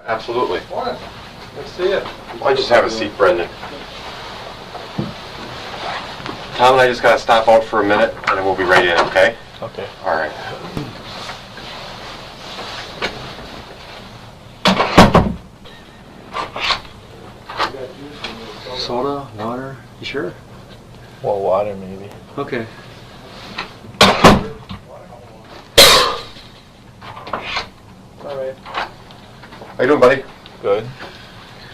Absolutely. Morning. Let's see it. Why just have a seat, Brendan? Tom and I just got to stop out for a minute, and then we'll be right in, okay? Okay. All right. Soda, water, you sure? Well, water maybe. Okay. All right. How you doing, buddy? Good.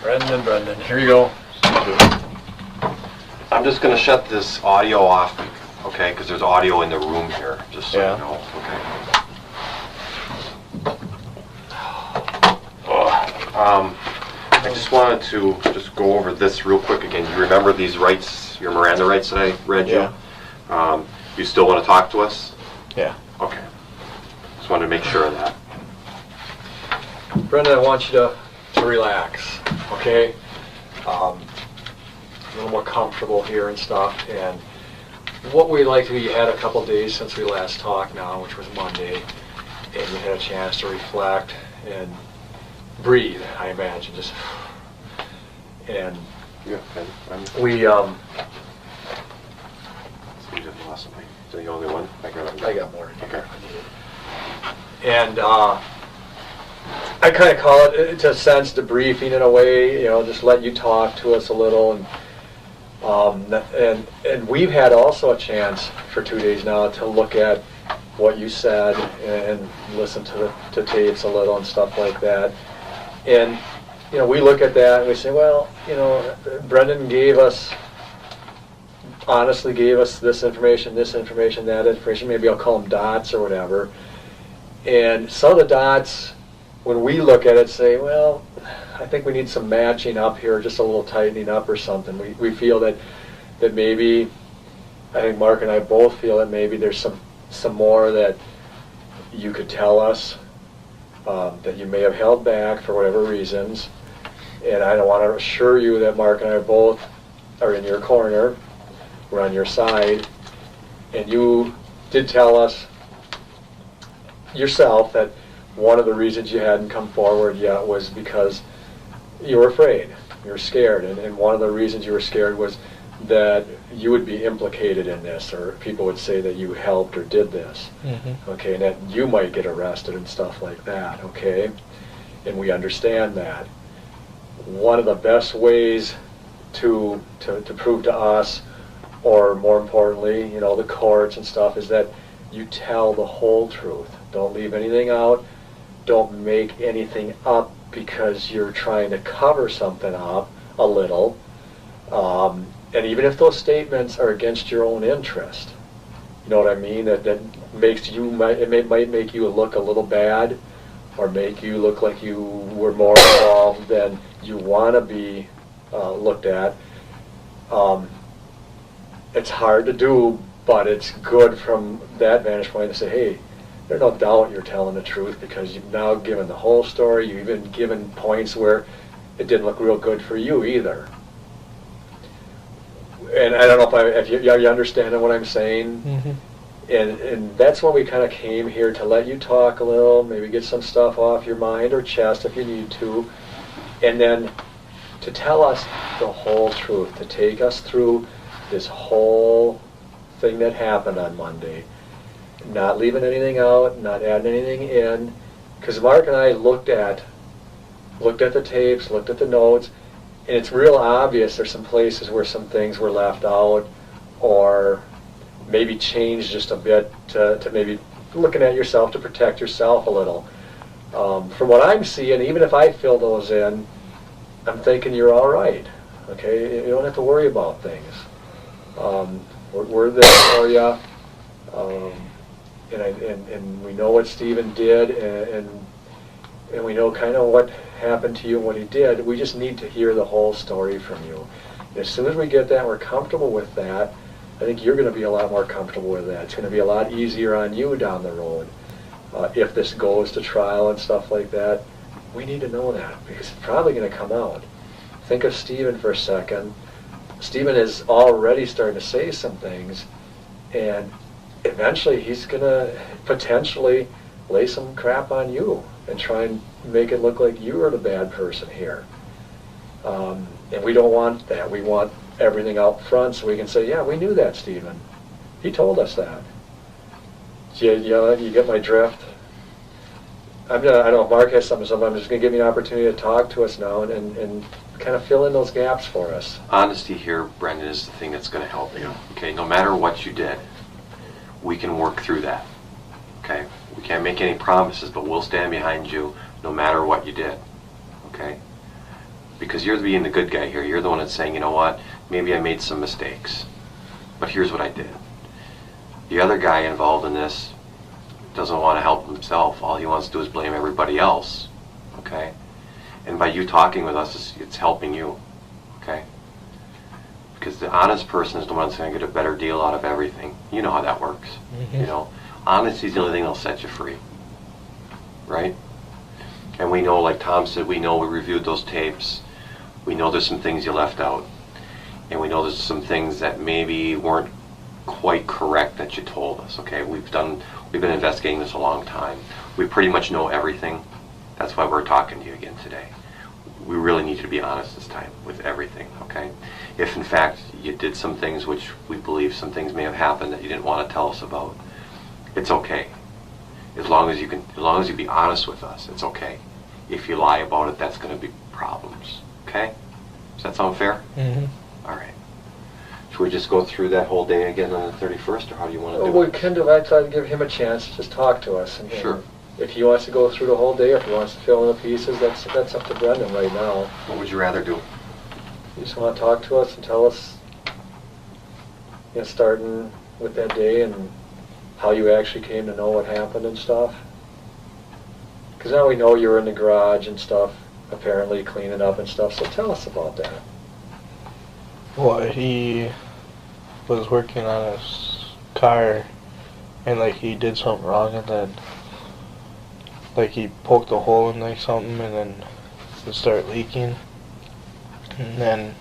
Brendan, here you go. I'm just going to shut this audio off, okay? Because there's audio in the room here, just so Yeah. you know, okay? I just wanted to just go over this real quick again. You remember these rights, your Miranda rights that I read you? Yeah. You still want to talk to us? Yeah. Okay. Just wanted to make sure of that. Brendan, I want you to relax, okay? A little more comfortable here and stuff. And what we'd like to do, you had a couple days since we last talked now, which was Monday, and you had a chance to reflect and breathe, I imagine, just, and Yeah, we, you just lost something. Is that the only one? I got more. Okay. And I kind of call it, to a sense, debriefing in a way, just let you talk to us a little, and we've had also a chance for 2 days now to look at what you said and listen to tapes a little and stuff like that. And we look at that and we say, well, Brendan honestly gave us this information, that information. Maybe I'll call them dots or whatever. And some of the dots, when we look at it, say, well, I think we need some matching up here, just a little tightening up or something. We feel that maybe, I think Mark and I both feel that maybe there's some more that you could tell us that you may have held back for whatever reasons. And I don't want to assure you that Mark and I both are in your corner, we're on your side, and you did tell us yourself that one of the reasons you hadn't come forward yet was because you were afraid, you were scared, and one of the reasons you were scared was that you would be implicated in this, or people would say that you helped or did this, okay, and that you might get arrested and stuff like that, okay, and we understand that. One of the best ways to prove to us, or more importantly, the courts and stuff, is that you tell the whole truth. Don't leave anything out. Don't make anything up because you're trying to cover something up a little. And even if those statements are against your own interest, you know what I mean? That makes you, it might make you look a little bad, or make you look like you were more involved than you want to be looked at. It's hard to do, but it's good from that vantage point to say, hey, there's no doubt you're telling the truth, because you've now given the whole story. You've even given points where it didn't look real good for you either. And I don't know if you understand what I'm saying. And that's when we kind of came here, to let you talk a little, maybe get some stuff off your mind or chest if you need to, and then to tell us the whole truth, to take us through this whole thing that happened on Monday, not leaving anything out, not adding anything in, because Mark and I looked at the tapes, looked at the notes, and it's real obvious there's some places where some things were left out, or maybe changed just a bit to maybe looking at yourself to protect yourself a little. From what I'm seeing, even if I fill those in, I'm thinking you're all right. Okay, you don't have to worry about things. We're there for you, and we know what Stephen did, and we know kind of what happened to you and what he did. We just need to hear the whole story from you. And as soon as we get that, we're comfortable with that, I think you're going to be a lot more comfortable with that. It's going to be a lot easier on you down the road. If this goes to trial and stuff like that, we need to know that, because it's probably going to come out. Think of Stephen for a second. Stephen is already starting to say some things, and eventually he's going to potentially lay some crap on you and try and make it look like you are the bad person here. And we don't want that. We want everything out front so we can say, yeah, we knew that, Stephen. He told us that. You get my drift? I don't know if Mark has something, so I'm just going to give you an opportunity to talk to us now and kind of fill in those gaps for us. Honesty here, Brendan, is the thing that's going to help you. Okay, no matter what you did, we can work through that. Okay, we can't make any promises, but we'll stand behind you no matter what you did. Okay, because you're being the good guy here. You're the one that's saying, you know what, maybe I made some mistakes, but here's what I did. The other guy involved in this doesn't want to help himself. All he wants to do is blame everybody else. Okay, and by you talking with us, it's helping you. Okay, because the honest person is the one that's going to get a better deal out of everything. You know how that works. You know, honesty is the only thing that'll set you free, right? And we know, like Tom said, we reviewed those tapes. We know there's some things you left out, and we know there's some things that maybe weren't quite correct that you told us. Okay, we've been investigating this a long time. We pretty much know everything. That's why we're talking to you again today. We really need you to be honest this time with everything. Okay, if in fact you did some things which we believe some things may have happened that you didn't want to tell us about, it's okay. As long as you be honest with us, it's okay. If you lie about it, that's going to be problems. Okay, does that sound fair? All right. Should we just go through that whole day again on the 31st, or how do you want to do We it? can do that. I'd give him a chance to just talk to us. And Sure. If he wants to go through the whole day, or if he wants to fill in the pieces, that's up to Brendan right now. What would you rather do? You just want to talk to us and tell us, starting with that day and how you actually came to know what happened and stuff. Because now we know you were in the garage and stuff, apparently cleaning up and stuff, so tell us about that. Well, he was working on his car, and like he did something wrong, and then like he poked a hole in like something, and then it started leaking. And then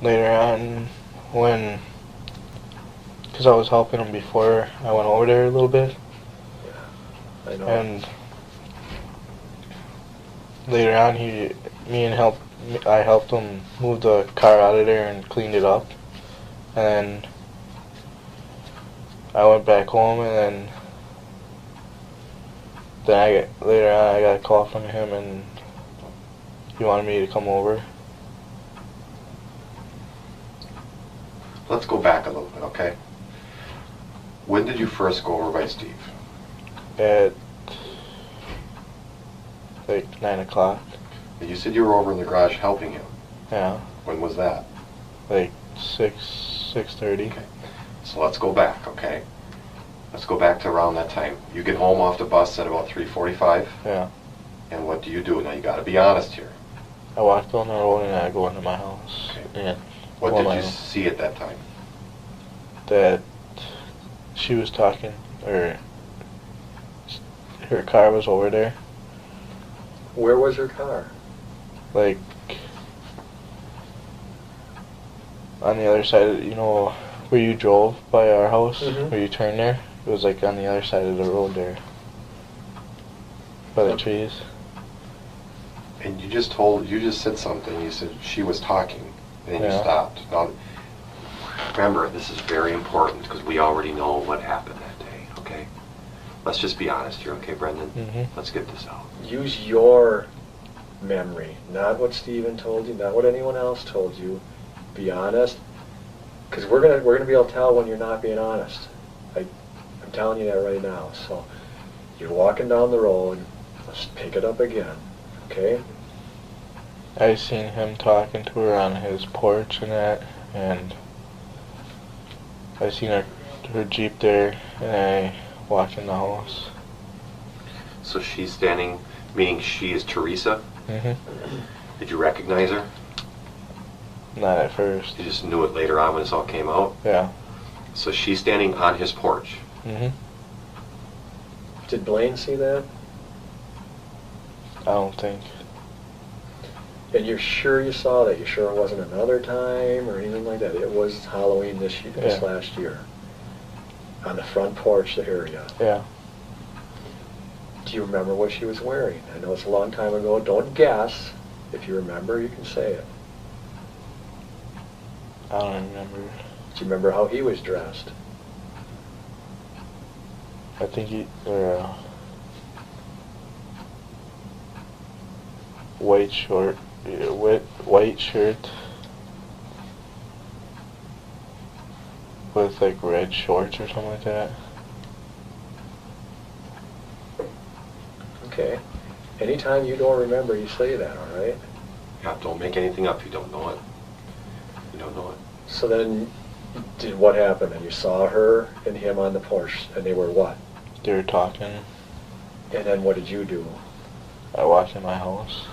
later on, because I was helping him before I went over there a little bit, I know. and later on I helped him move the car out of there and cleaned it up. And then I went back home, and then later on I got a call from him, and he wanted me to come over. Let's go back a little bit, okay? When did you first go over by Steve? At like 9 o'clock. You said you were over in the garage helping him. Yeah, When was that? like 6:30. Okay. So let's go back, okay? Let's go back to around that time. You get home off the bus at about 3:45, Yeah. and what do you do? Now you got to be honest here. I walked on the road and I go into my house. Okay. And What Well, did you I- see at that time? that she was talking, or her car was over there. Where was your car? Like on the other side of, where you drove by our house, Mhm. where you turned there, it was like on the other side of the road there, by the trees. And you just said something. You said she was talking, and then you Yeah. stopped. Now, remember, this is very important because we already know what happened that day, okay? Let's just be honest here, okay, Brendan? Mhm. Let's get this out. Use your memory, not what Stephen told you, not what anyone else told you. Be honest, because we're gonna be able to tell when you're not being honest. I'm telling you that right now. So you're walking down the road. Let's pick it up again, okay? I seen him talking to her on his porch and that, and I seen her Jeep there, and I walked in the house. So she's standing, meaning she is Teresa. Mhm. Did you recognize her? Not at first. You just knew it later on when this all came out? Yeah. So she's standing on his porch. Mhm. Did Blaine see that? I don't think. And you're sure you saw that? You're sure it wasn't another time or anything like that? It was Halloween this Yeah. last year. On the front porch area. Yeah. Do you remember what she was wearing? I know it's a long time ago. Don't guess. If you remember, you can say it. I don't remember. Do you remember how he was dressed? I think he, white short, white shirt with like red shorts or something like that. Okay. Anytime you don't remember, you say that, all right? Yeah, don't make anything up if you don't know it. You don't know it. So then, what happened? And you saw her and him on the porch, and they were what? They were talking. And then what did you do? I walked in my house.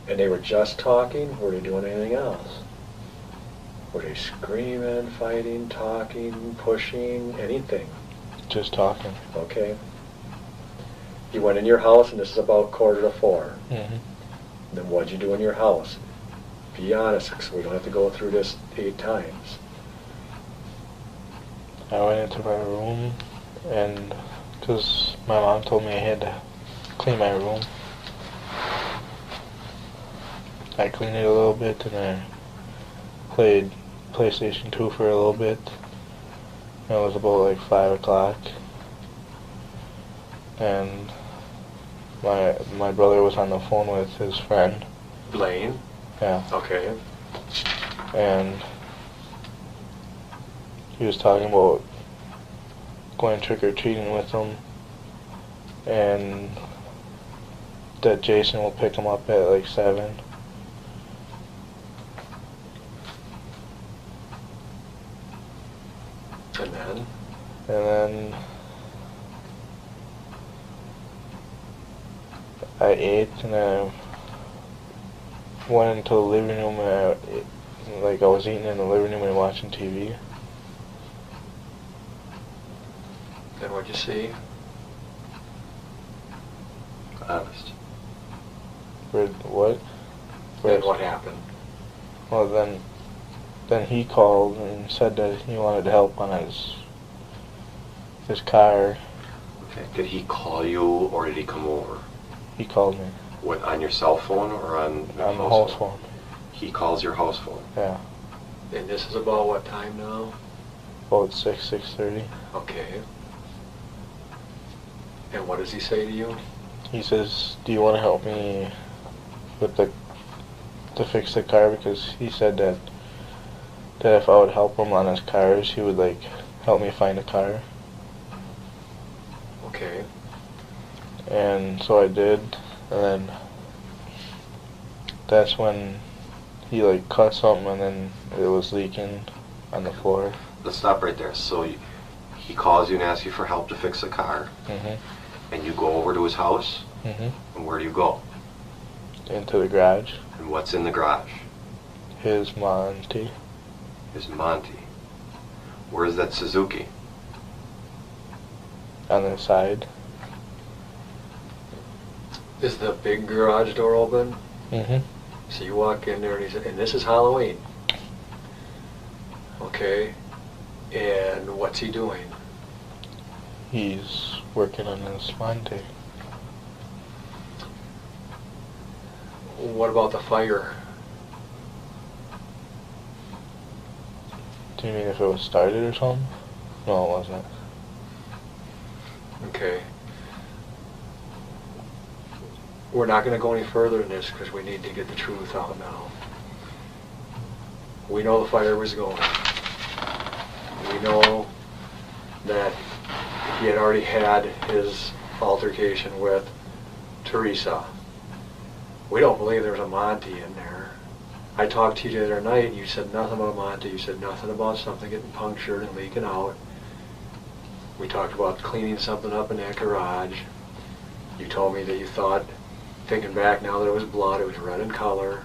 And they were just talking? Or were they doing anything else? Were they screaming, fighting, talking, pushing, anything? Just talking. Okay. You went in your house, and this is about 3:45. Mm-hmm. Then what'd you do in your house? Be honest, so we don't have to go through this 8 times. I went into my room, and because my mom told me I had to clean my room, I cleaned it a little bit, and I played PlayStation 2 for a little bit. It was about like 5 o'clock, and my brother was on the phone with his friend. Blaine? Yeah. Okay. And he was talking about going trick-or-treating with him, and that Jason will pick him up at like 7. And then? And then I ate, and I went into the living room, and I was eating in the living room and watching TV. Then what'd you see? Honest. What? Then what happened? Well, then he called and said that he wanted help on his car. Okay. Did he call you or did he come over? He called me. What, on your cell phone or on the On the house phone. He calls your house phone. Yeah. And this is about what time now? About 6:30. Okay. And what does he say to you? He says, "Do you want to help me with to fix the car?" Because he said that if I would help him on his cars, he would like help me find a car. Okay. And so I did, and then that's when he like cut something, and then it was leaking on the floor. Let's stop right there. So he calls you and asks you for help to fix a car, Mhm. and you go over to his house, Mhm. and where do you go? Into the garage. And what's in the garage? His Monty. His Monty. Where's that Suzuki? On the side. Is the big garage door open? Mhm. So you walk in there and he said, and this is Halloween. Okay. And what's he doing? He's working on his Monty. What about the fire? Do you mean if it was started or something? No, it wasn't. Okay. We're not going to go any further in this because we need to get the truth out now. We know the fire was going. We know that he had already had his altercation with Teresa. We don't believe there was a Monty in there. I talked to you the other night and you said nothing about Monty. You said nothing about something getting punctured and leaking out. We talked about cleaning something up in that garage. You told me that you thought, thinking back now, that it was blood. It was red in color.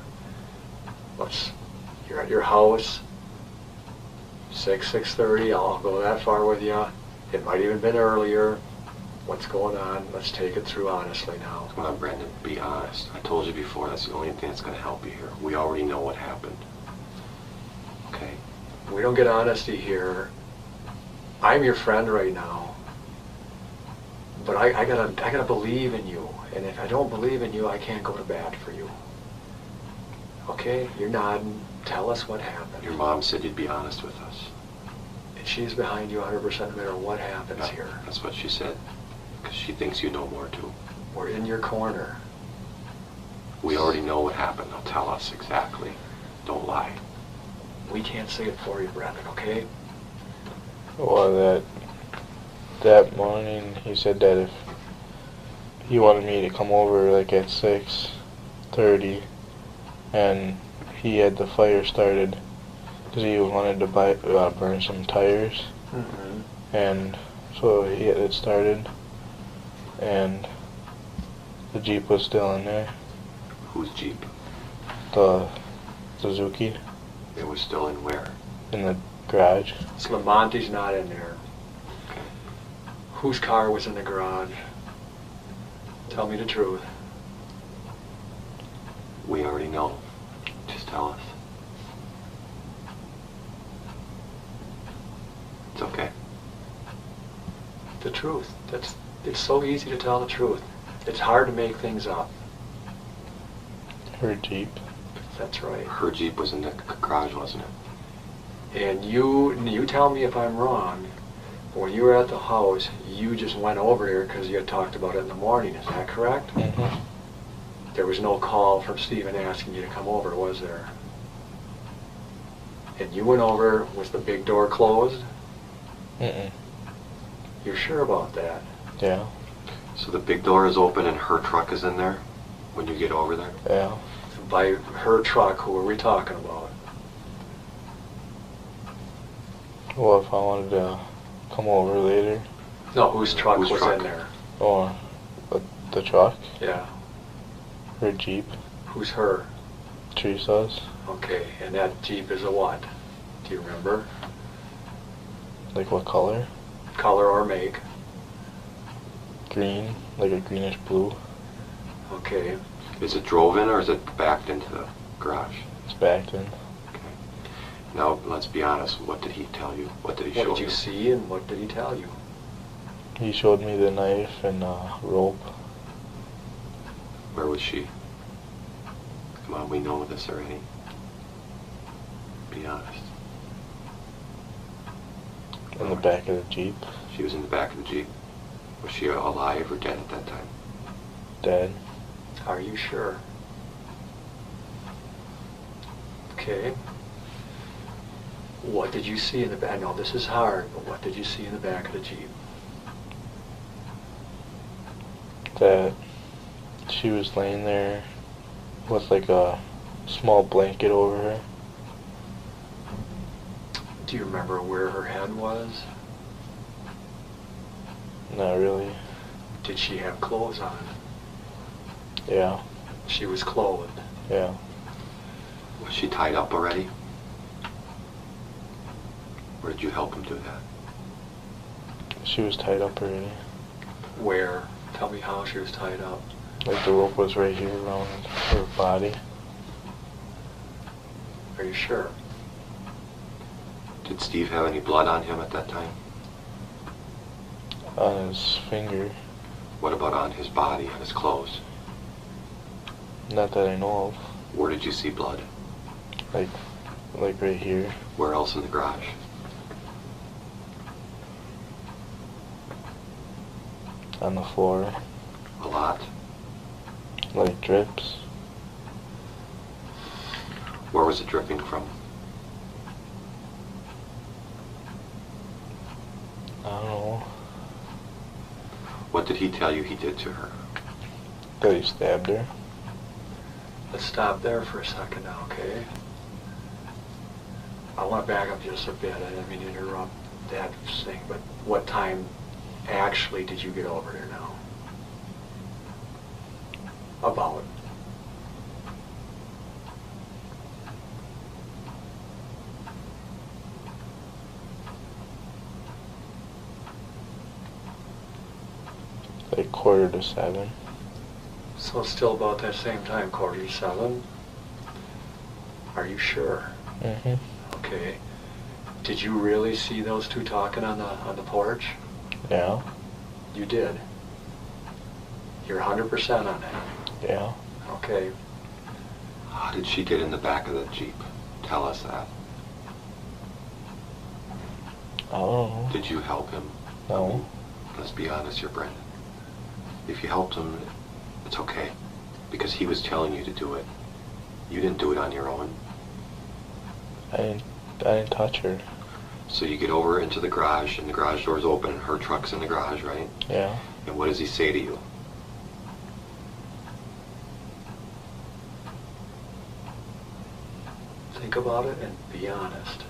You're at your house, 6:30. I'll go that far with you. It might even been earlier. What's going on? Let's take it through honestly now. Come on, Brendan, be honest. I told you before, that's the only thing that's going to help you here. We already know what happened. Okay? We don't get honesty here. I'm your friend right now. But I gotta believe in you, and if I don't believe in you, I can't go to bat for you. Okay? You're nodding. Tell us what happened. Your mom said you'd be honest with us. And she's behind you 100% no matter what happens Yeah, here. that's what she said. Because she thinks you know more too. We're in your corner. We already know what happened. Now tell us exactly. Don't lie. We can't say it for you, Brendan, okay? Well, that morning he said that if he wanted me to come over like at 6:30, and he had the fire started because he wanted to burn some tires, and so he had it started, and the Jeep was still in there. Whose Jeep? The Suzuki It was still in where? in the garage. So the Monty's not in there. Okay. Whose car was in the garage? Tell me the truth. We already know. Just tell us. It's okay. The truth. It's so easy to tell the truth. It's hard to make things up. Her Jeep. That's right. Her Jeep was in the garage, wasn't it? And you tell me if I'm wrong, when you were at the house, you just went over here because you had talked about it in the morning. Is that correct? Mm-hmm. There was no call from Stephen asking you to come over, was there? And you went over, was the big door closed? Mm-mm. You're sure about that? Yeah. So the big door is open and her truck is in there when you get over there? Yeah. By her truck, who are we talking about? Well, if I wanted to come over later. No, whose truck Whose was truck? in there? Or the truck. Yeah. Her Jeep. Who's her? Teresa's. Okay, and that Jeep is a what? Do you remember? Like what color? Color or make? Green. Like a greenish blue. Okay. Is it drove in or is it backed into the garage? It's backed in. Okay. Now, let's be honest. What did he tell you? What did he show What did you see and what did he tell you? He showed me the knife and rope. Where was she? Come on, we know this already. Be honest. In the back of the Jeep. She was in the back of the Jeep. Was she alive or dead at that time? Dead. Are you sure? Okay. What did you see in the back? I know this is hard, but what did you see in the back of the Jeep? That she was laying there with like a small blanket over her. Do you remember where her head was? Not really. Did she have clothes on? Yeah. She was clothed. Yeah. Was she tied up already? Or did you help him do that? She was tied up already. Where? Tell me how she was tied up. Like the rope was right here around her body. Are you sure? Did Steve have any blood on him at that time? On his finger. What about on his body, on his clothes? Not that I know of. Where did you see blood? Like right here. Where else in the garage? On the floor. A lot? Like drips. Where was it dripping from? I don't know. What did he tell you he did to her? That he stabbed her. Let's stop there for a second now, okay? I want to back up just a bit. I didn't mean to interrupt that thing, but what time actually did you get over there now? About. Like 6:45. So it's still about that same time, 6:45? Are you sure? Mm-hmm. Okay. Did you really see those two talking on the porch? Yeah. You did. You're 100% on that. Yeah. Okay. How did she get in the back of the Jeep? Tell us that. I don't know. Did you help him? No. Let's be honest here, Brendan. If you helped him, it's okay. Because he was telling you to do it. You didn't do it on your own. I didn't touch her. So you get over into the garage, and the garage door's open, and her truck's in the garage, right? Yeah. And what does he say to you? Think about it and be honest.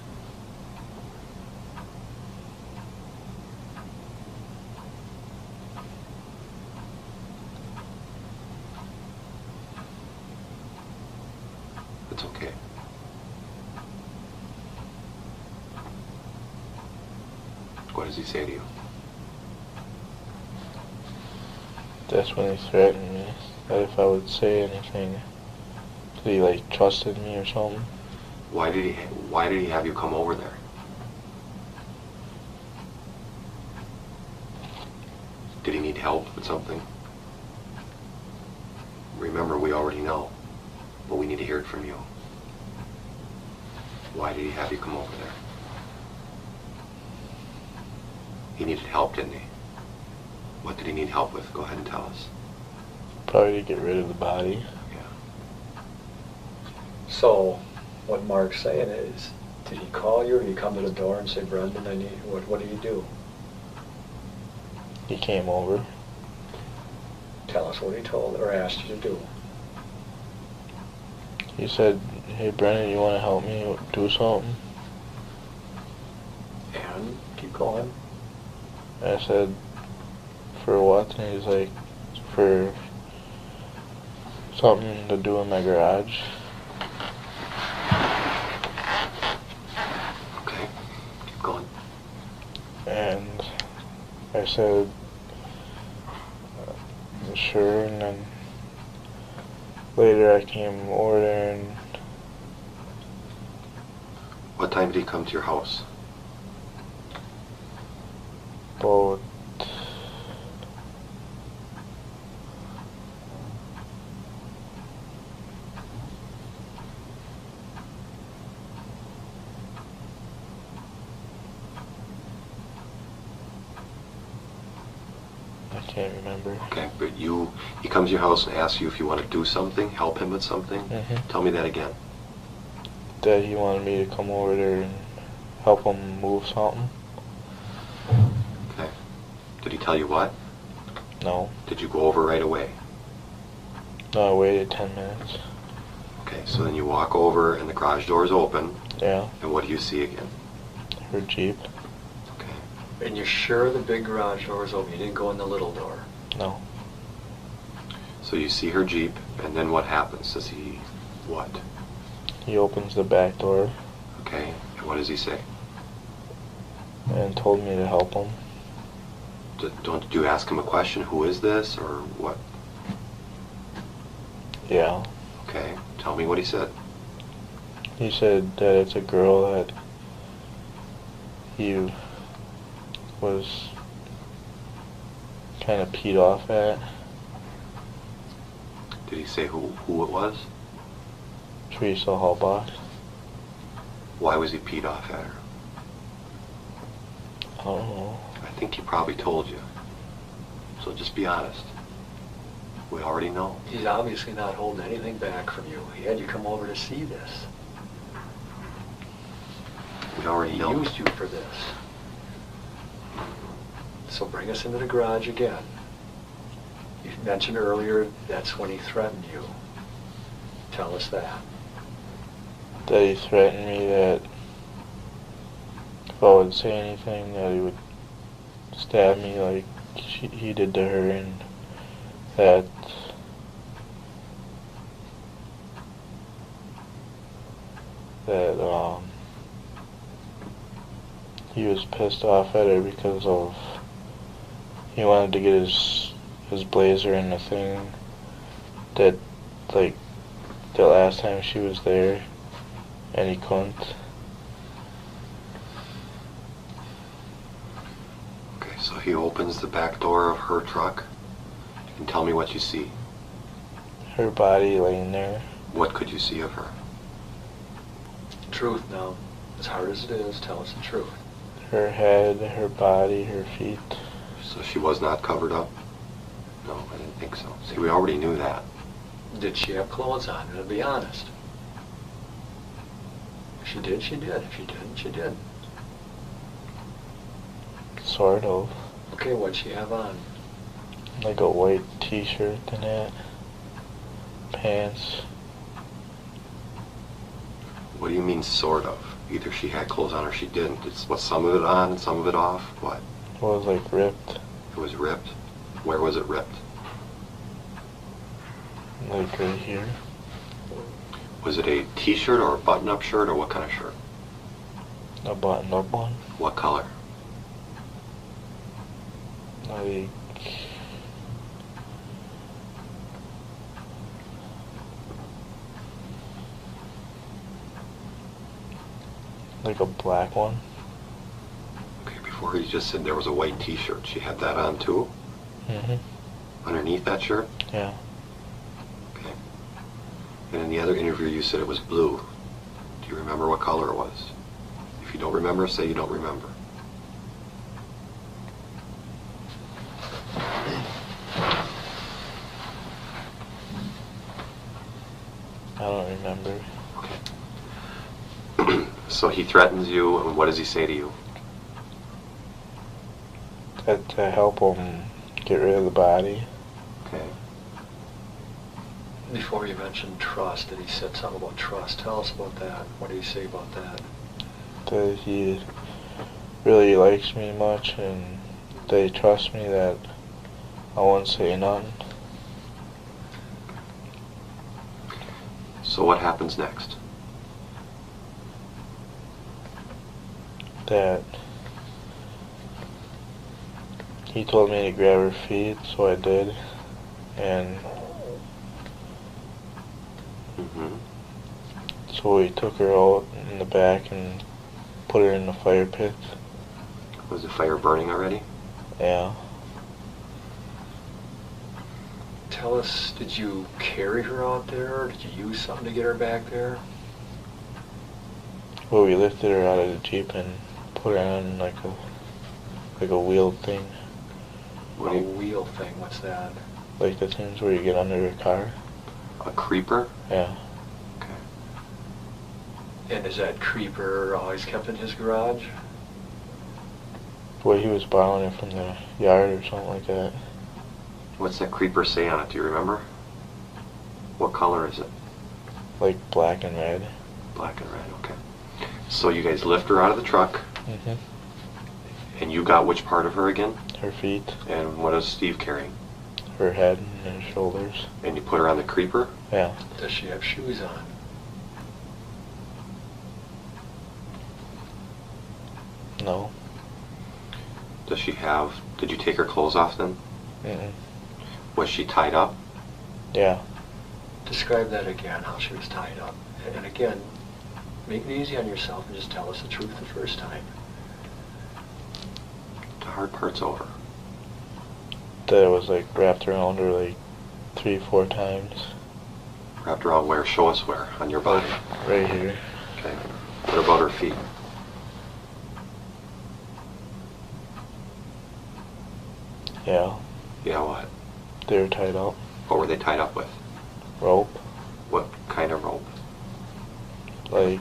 It's okay. What does he say to you? That's when he threatened me that if I would say anything, that he like trusted me or something. Why did he have you come over there? Did he need help with something? Remember, we already know, but we need to hear it from you. Why did he have you come over there? He needed help, didn't he? What did he need help with? Go ahead and tell us. Probably to get rid of the body. Yeah. So, what Mark's saying is, did he call you or did he come to the door and say, Brendan, I need, what do you do? He came over. Tell us what he told or asked you to do. He said, hey Brendan, you want to help me do something? And keep going. And I said, for what? And he's like, for something to do in my garage. Okay. Keep going. And I said, sure, and then later I came over there and... What time did he come to your house? About... I can't remember. Okay, but he comes to your house and asks you if you want to do something, help him with something. Mm-hmm. Tell me that again. That he wanted me to come over there and help him move something. Okay. Did he tell you what? No. Did you go over right away? No, I waited 10 minutes. Okay, so then you walk over and the garage door is open. Yeah. And what do you see again? Her Jeep. Okay. And you're sure the big garage door is open? You didn't go in the little door? No. So you see her Jeep, and then what happens? Does he what? He opens the back door Okay, and what does he say? and told me to help him. Don't you ask him a question? Who is this, or what? Yeah. Okay, tell me what he said. He said that it's a girl that he was kind of peed off at. Did he say who it was? Teresa Halbach. Why was he peed off at her? I don't know. I think he probably told you. So just be honest. We already know. He's obviously not holding anything back from you. He had you come over to see this. We already He know. used you for this. So bring us into the garage again. You mentioned earlier that's when he threatened you. Tell us that. That he threatened me that if I would say anything that he would stab me like he did to her, and that he was pissed off at her because of he wanted to get his blazer in the thing that like the last time she was there and he couldn't. Okay, so he opens the back door of her truck And tell me what you see. Her body laying there. What could you see of her? Truth now. As hard as it is, tell us the truth. Her head, her body, her feet. So she was not covered up? No, I didn't think so. See, we already knew that. Did she have clothes on? To be honest. If she did, she did. If she didn't, she didn't. Sort of. Okay, what'd she have on? Like a white t-shirt and that. Pants. What do you mean, sort of? Either she had clothes on or she didn't. It's what, some of it on and some of it off? What? It was like ripped. It was ripped? Where was it ripped? Like right here. Was it a t-shirt or a button-up shirt or what kind of shirt? A buttoned-up one. What color? Like a black one. Okay, before you just said there was a white t-shirt. She had that on too? Mm-hmm. Underneath that shirt? Yeah. Okay. And in the other interview you said it was blue. Do you remember what color it was? If you don't remember, say you don't remember. I don't remember. Okay. So he threatens you, and what does he say to you? That to help him get rid of the body. Okay. Before you mentioned trust, that he said something about trust. Tell us about that. What did he say about that? That he really likes me much and they trust me that I won't say none. So what happens next? That he told me to grab her feet, so I did, and so we took her out in the back and put her in the fire pit. Was the fire burning already? Yeah. Tell us, did you carry her out there, or did you use something to get her back there? Well, we lifted her out of the Jeep and put her on like a wheel thing. What a wheel thing, what's that? Like the things where you get under a car. A creeper? Yeah. Okay. And is that creeper always kept in his garage? Well, he was borrowing it from the yard or something like that. What's that creeper say on it? Do you remember? What color is it? Like black and red. Black and red, okay. So you guys lift her out of the truck, Mm-hmm. and you got which part of her again? Her feet, And what is Steve carrying? her head, and her shoulders. And you put her on the creeper? Yeah. Does she have shoes on? No. Did you take her clothes off then? Mm-mm. Was she tied up? Yeah. Describe that again, how she was tied up. And again, make it easy on yourself and just tell us the truth the first time. The hard part's over. That it was like wrapped around her like 3-4 times. Wrapped around where? Show us where. On your body. Right here. Okay. What about her feet? Yeah. Yeah, what? They were tied up. What were they tied up with? Rope. What kind of rope? Like,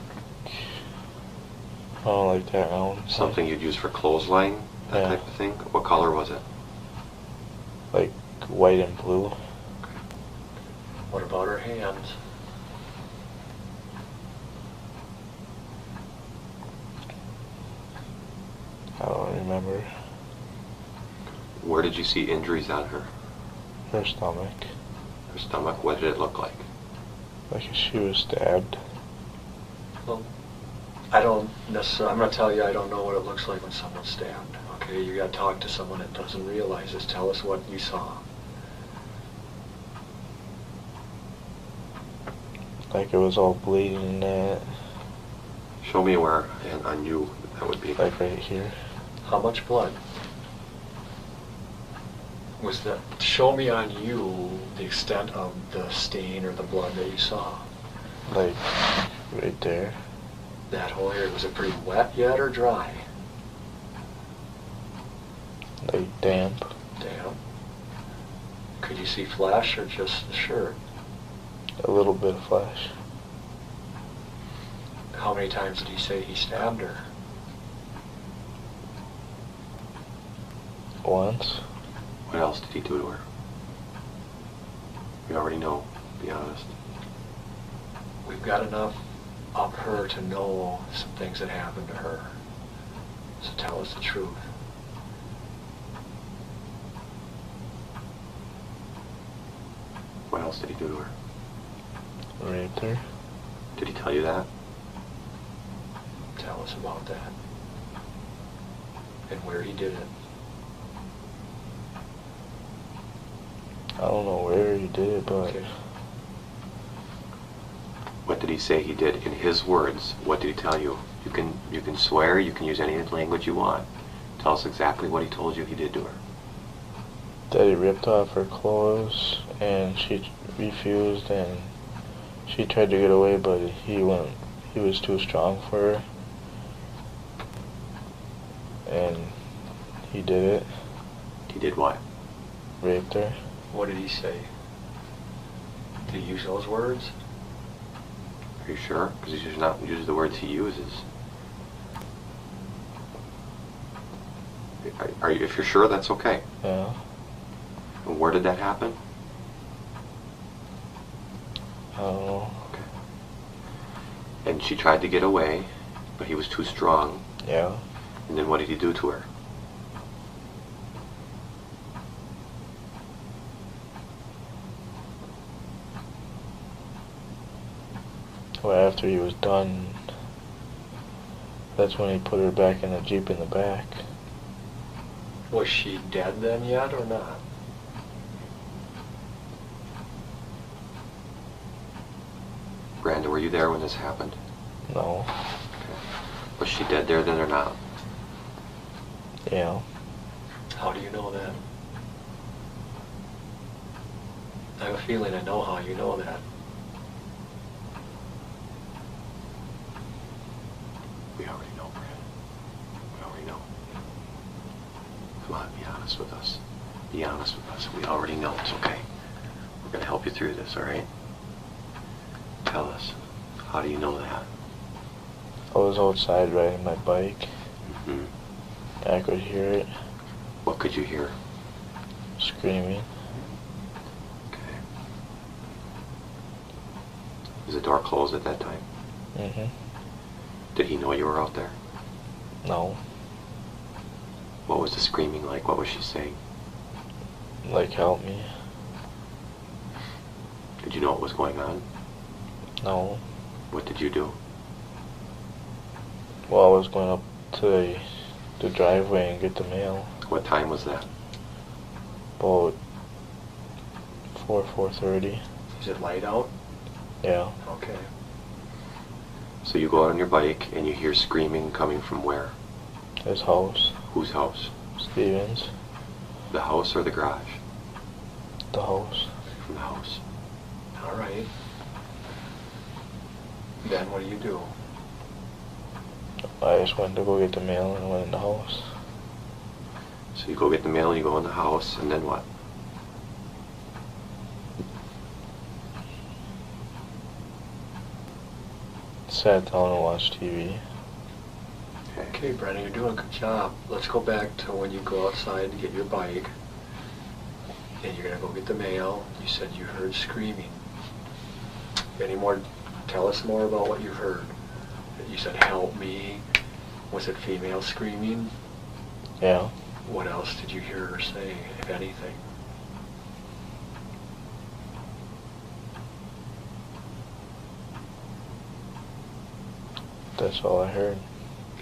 oh, like that round. Something you'd use for clothesline? That Yeah. type of thing? What color was it? Like white and blue. What about her hands? I don't remember. Where did you see injuries on her? Her stomach. Her stomach? What did it look like? Like she was stabbed. Well, I don't necessarily, I'm going to tell you I don't know what it looks like when someone's stabbed. Okay, you got to talk to someone that doesn't realize this. Tell us what you saw. Like it was all bleeding and that. Show me where, and on you, that would be. Like right here. How much blood? Was that, show me on you the extent of the stain or the blood that you saw. Like, right there. That whole area, was it pretty wet yet or dry? Like, damp. Damn. Could you see flesh or just the shirt? A little bit of flesh. How many times did he say he stabbed her? Once. What else did he do to her? We already know, be honest. We've got enough of her to know some things that happened to her. So tell us the truth. What else did he do to her? Raped her. Did he tell you that? Tell us about that. And where he did it. I don't know where he did it, but Okay. What did he say he did in his words? What did he tell you? You can swear, you can use any language you want. Tell us exactly what he told you he did to her. that he ripped off her clothes, and she refused, and she tried to get away, but he was too strong for her, and he did it. He did what? Raped her. What did he say? Did he use those words? Are you sure? Because he does not use the words he uses. Are you? If you're sure, that's okay. Yeah. And where did that happen? I don't know. Okay. And she tried to get away, but he was too strong. Yeah. And then what did he do to her? Well, after he was done, that's when he put her back in the Jeep in the back. Was she dead then yet or not? Brandon, were you there when this happened? No. Okay. Was she dead there then or not? Yeah. How do you know that? I have a feeling I know how you know that. We already know, Brandon. We already know. Come on, be honest with us. Be honest with us. We already know. It's okay. We're going to help you through this, all right? Tell us. How do you know that? I was outside riding my bike. Mm-hmm. I could hear it What could you hear? screaming. Okay. Was the door closed at that time? Mm-hmm. Did he know you were out there? No. What was the screaming like? What was she saying? Like, help me. Did you know what was going on? No. What did you do? Well, I was going up to the driveway and get the mail. What time was that? About 4:30. Is it light out? Yeah. Okay. So you go out on your bike and you hear screaming coming from where? His house. Whose house? Stevens. The house or the garage? The house. From the house. All right. Then what do you do? I just went to go get the mail and went in the house. So you go get the mail and you go in the house, and then what? Sat down and watched TV. Okay, Brennan, you're doing a good job. Let's go back to when you go outside to get your bike, and you're gonna go get the mail. You said you heard screaming. Any more? Tell us more about what you heard. You said, "Help me." Was it female screaming? Yeah. What else did you hear her say, if anything? That's all I heard.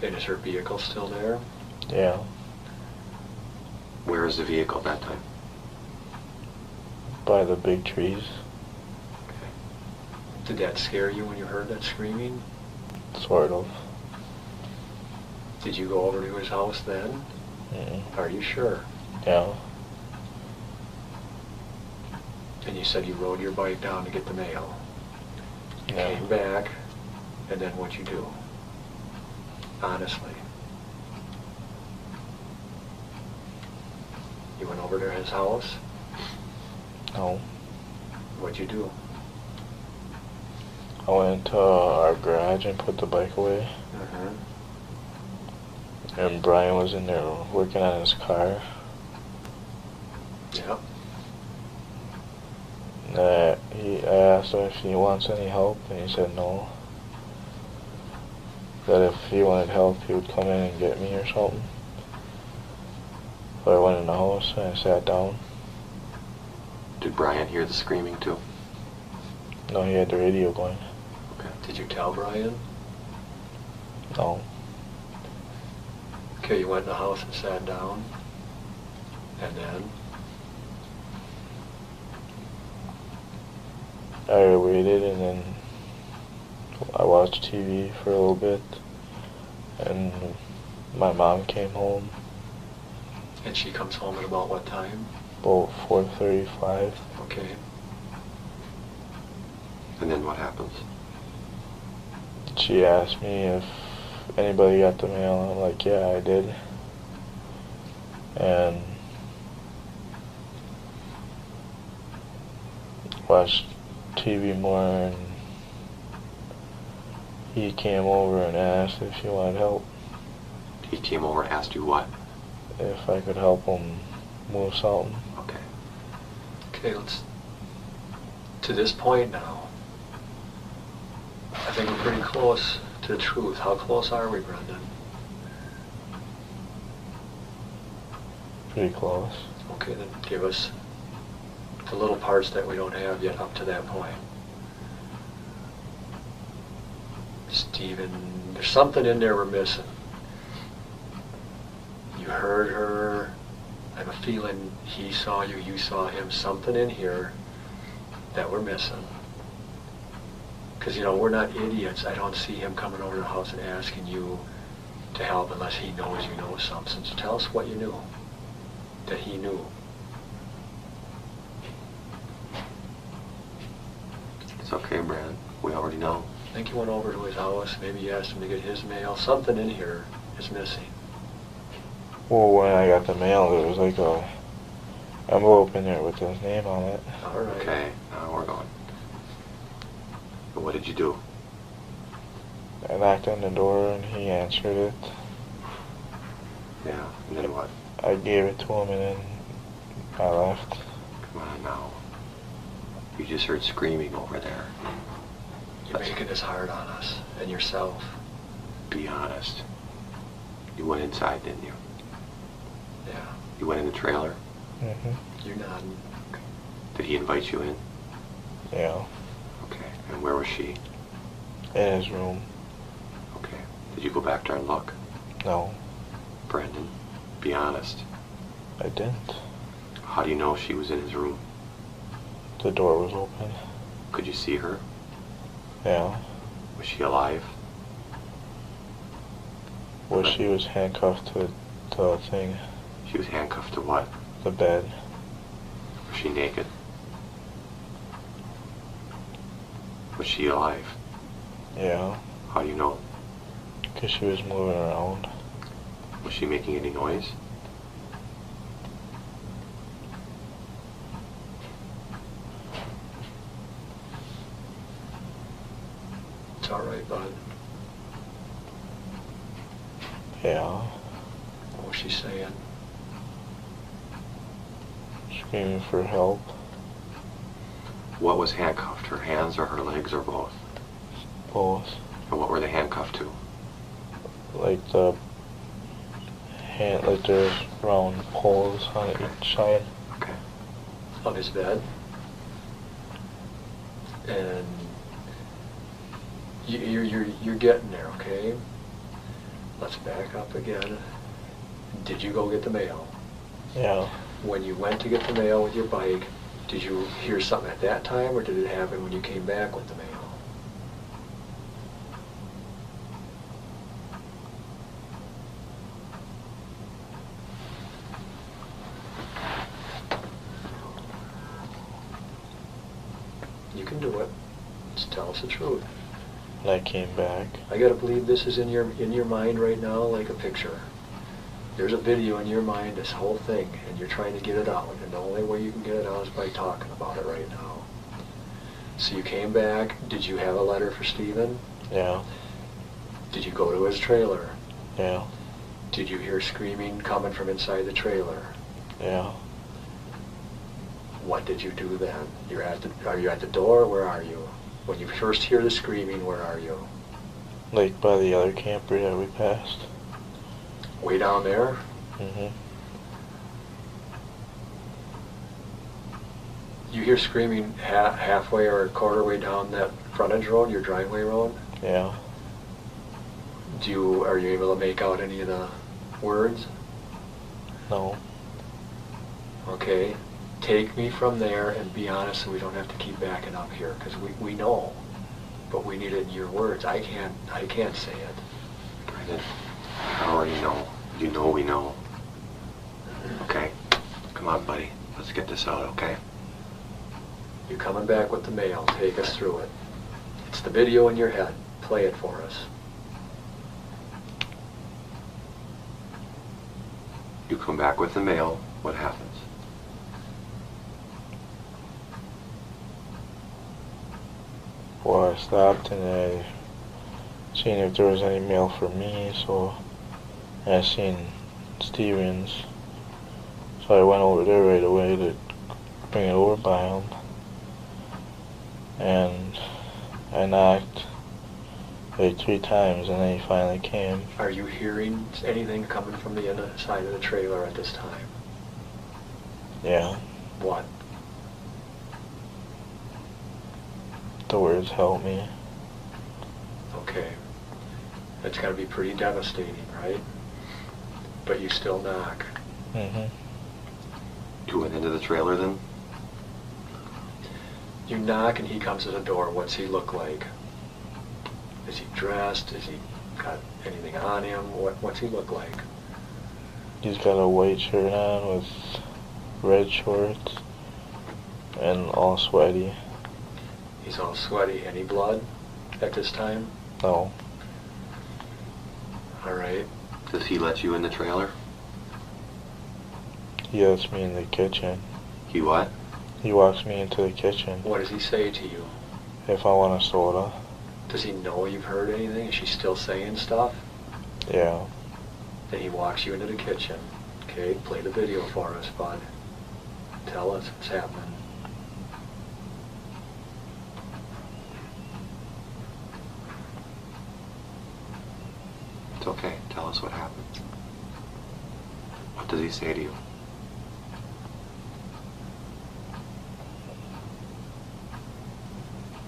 And is her vehicle still there? Yeah. Where is the vehicle at that time? By the big trees. Okay. Did that scare you when you heard that screaming? Sort of. Did you go over to his house then? Mm-mm. Are you sure? Yeah. And you said you rode your bike down to get the mail. You Yeah. came back, and then what'd you do? Honestly. You went over to his house? No. What'd you do? I went to our garage and put the bike away. Mm-hmm. And Brian was in there working on his car. Yep. I asked him if he wants any help, and he said no. That if he wanted help, he would come in and get me or something. So I went in the house and I sat down. Did Brian hear the screaming too? No, he had the radio going. Okay. Did you tell Brian? No. Okay, you went in the house and sat down. And then? I waited, and then I watched TV for a little bit, and my mom came home And she comes home at about what time? about 4:35. Okay. And then what happens? She asked me if anybody got the mail. I'm like, yeah, I did. And watched TV more, and he came over and asked if she wanted help, He came over and asked you what? if I could help him move something. Okay. Okay, let's... To this point now, I think we're pretty close to the truth. How close are we, Brendan? Pretty close. Okay, then give us the little parts that we don't have yet up to that point. Stephen, there's something in there we're missing. You heard her. I have a feeling he saw you, you saw him. Something in here that we're missing. Because, you know, we're not idiots. I don't see him coming over to the house and asking you to help unless he knows you know something. So tell us what you knew, that he knew. It's okay, Brad. We already know. I think you went over to his house. Maybe you asked him to get his mail. Something in here is missing. Well, when I got the mail, there was like a envelope in there with his name on it. All right. Okay, now we're going. But what did you do? I knocked on the door and he answered it. Yeah, and then what? I gave it to him and then I left. Come on now. You just heard screaming over there. You're making this hard on us and yourself. Be honest. You went inside, didn't you? Yeah. You went in the trailer? Mm-hmm. You're nodding. Did he invite you in? Yeah. Okay, and where was she? In his room. Okay. Did you go back there and look? No, Brendan, be honest. I didn't. How do you know she was in his room? The door was open. Could you see her? Yeah. Was she alive? Well, she was handcuffed to the thing, She was handcuffed to what? the bed. Was she naked? Was she alive? Yeah. How do you know? Because she was moving around. Was she making any noise? It's all right, bud. Yeah. What was she saying? Screaming for help. What was handcuffed? Her hands or her legs or both? Both. And what were they handcuffed to? Like the hand, like there's round poles on each side. Okay. Of his bed. And you're getting there, okay? Let's back up again. Did you go get the mail? Yeah. When you went to get the mail with your bike, did you hear something at that time, or did it happen when you came back with the mail? You can do it. Just tell us the truth. And I came back. I gotta believe this is in your mind right now like a picture. There's a video in your mind, this whole thing, and you're trying to get it out. And the only way you can get it out is by talking about it right now. So you came back. Did you have a letter for Stephen? Yeah. Did you go to his trailer? Yeah. Did you hear screaming coming from inside the trailer? Yeah. What did you do then? Are you at the door? Where are you? When you first hear the screaming, where are you? Like by the other camper that we passed. Way down there? Mm-hmm. You hear screaming halfway or a quarter way down that frontage road, your driveway road? Yeah. Are you able to make out any of the words? No. Okay. Take me from there and be honest so we don't have to keep backing up here, because we know, but we need it in your words. I can't say it. Brendan, I already know. You know we know. Okay? Come on, buddy. Let's get this out, okay? You're coming back with the mail. Take us through it. It's the video in your head. Play it for us. You come back with the mail. What happens? Well, I stopped and I seen if there was any mail for me, so I seen Stevens. So I went over there right away to bring it over by him. And I knocked like 3 times and then he finally came. Are you hearing anything coming from the inside of the trailer at this time? Yeah. What? The words help me. Okay. That's got to be pretty devastating, right? But you still knock. Mm-hmm. You went into the trailer then? You knock and he comes to the door. What's he look like? Is he dressed? Is he got anything on him? What's he look like? He's got a white shirt on with red shorts and all sweaty. He's all sweaty. Any blood at this time? No. All right. Does he let you in the trailer? He lets me in the kitchen. He what? He walks me into the kitchen. What does he say to you? If I want a soda. Does he know you've heard anything? Is she still saying stuff? Yeah. Then he walks you into the kitchen. Okay, play the video for us, bud. Tell us what's happening. It's okay. Tell us what happened. What does he say to you?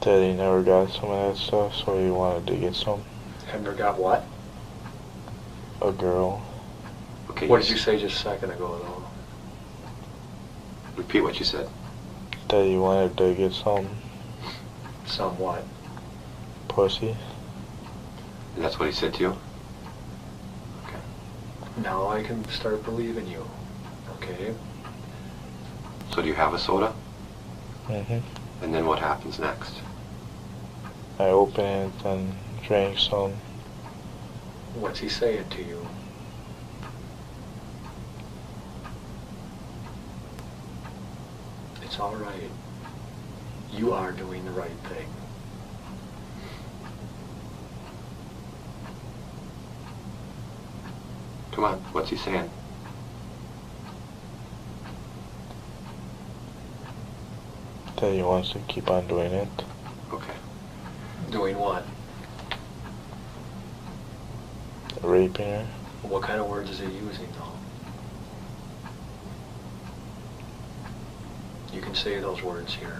That he never got some of that stuff, so he wanted to get some. Never got what? A girl. Okay. What did you say just a second ago, though? Repeat what you said. That he wanted to get some Somewhat. pussy. And that's what he said to you? Okay. Now I can start believing you. Okay? So do you have a soda? Mm-hmm. And then what happens next? I opened it and drank some. What's he saying to you? It's all right. You are doing the right thing. Come on, what's he saying? That he wants to keep on doing it. Okay. Doing what? Raping her. What kind of words is he using, though? You can say those words here.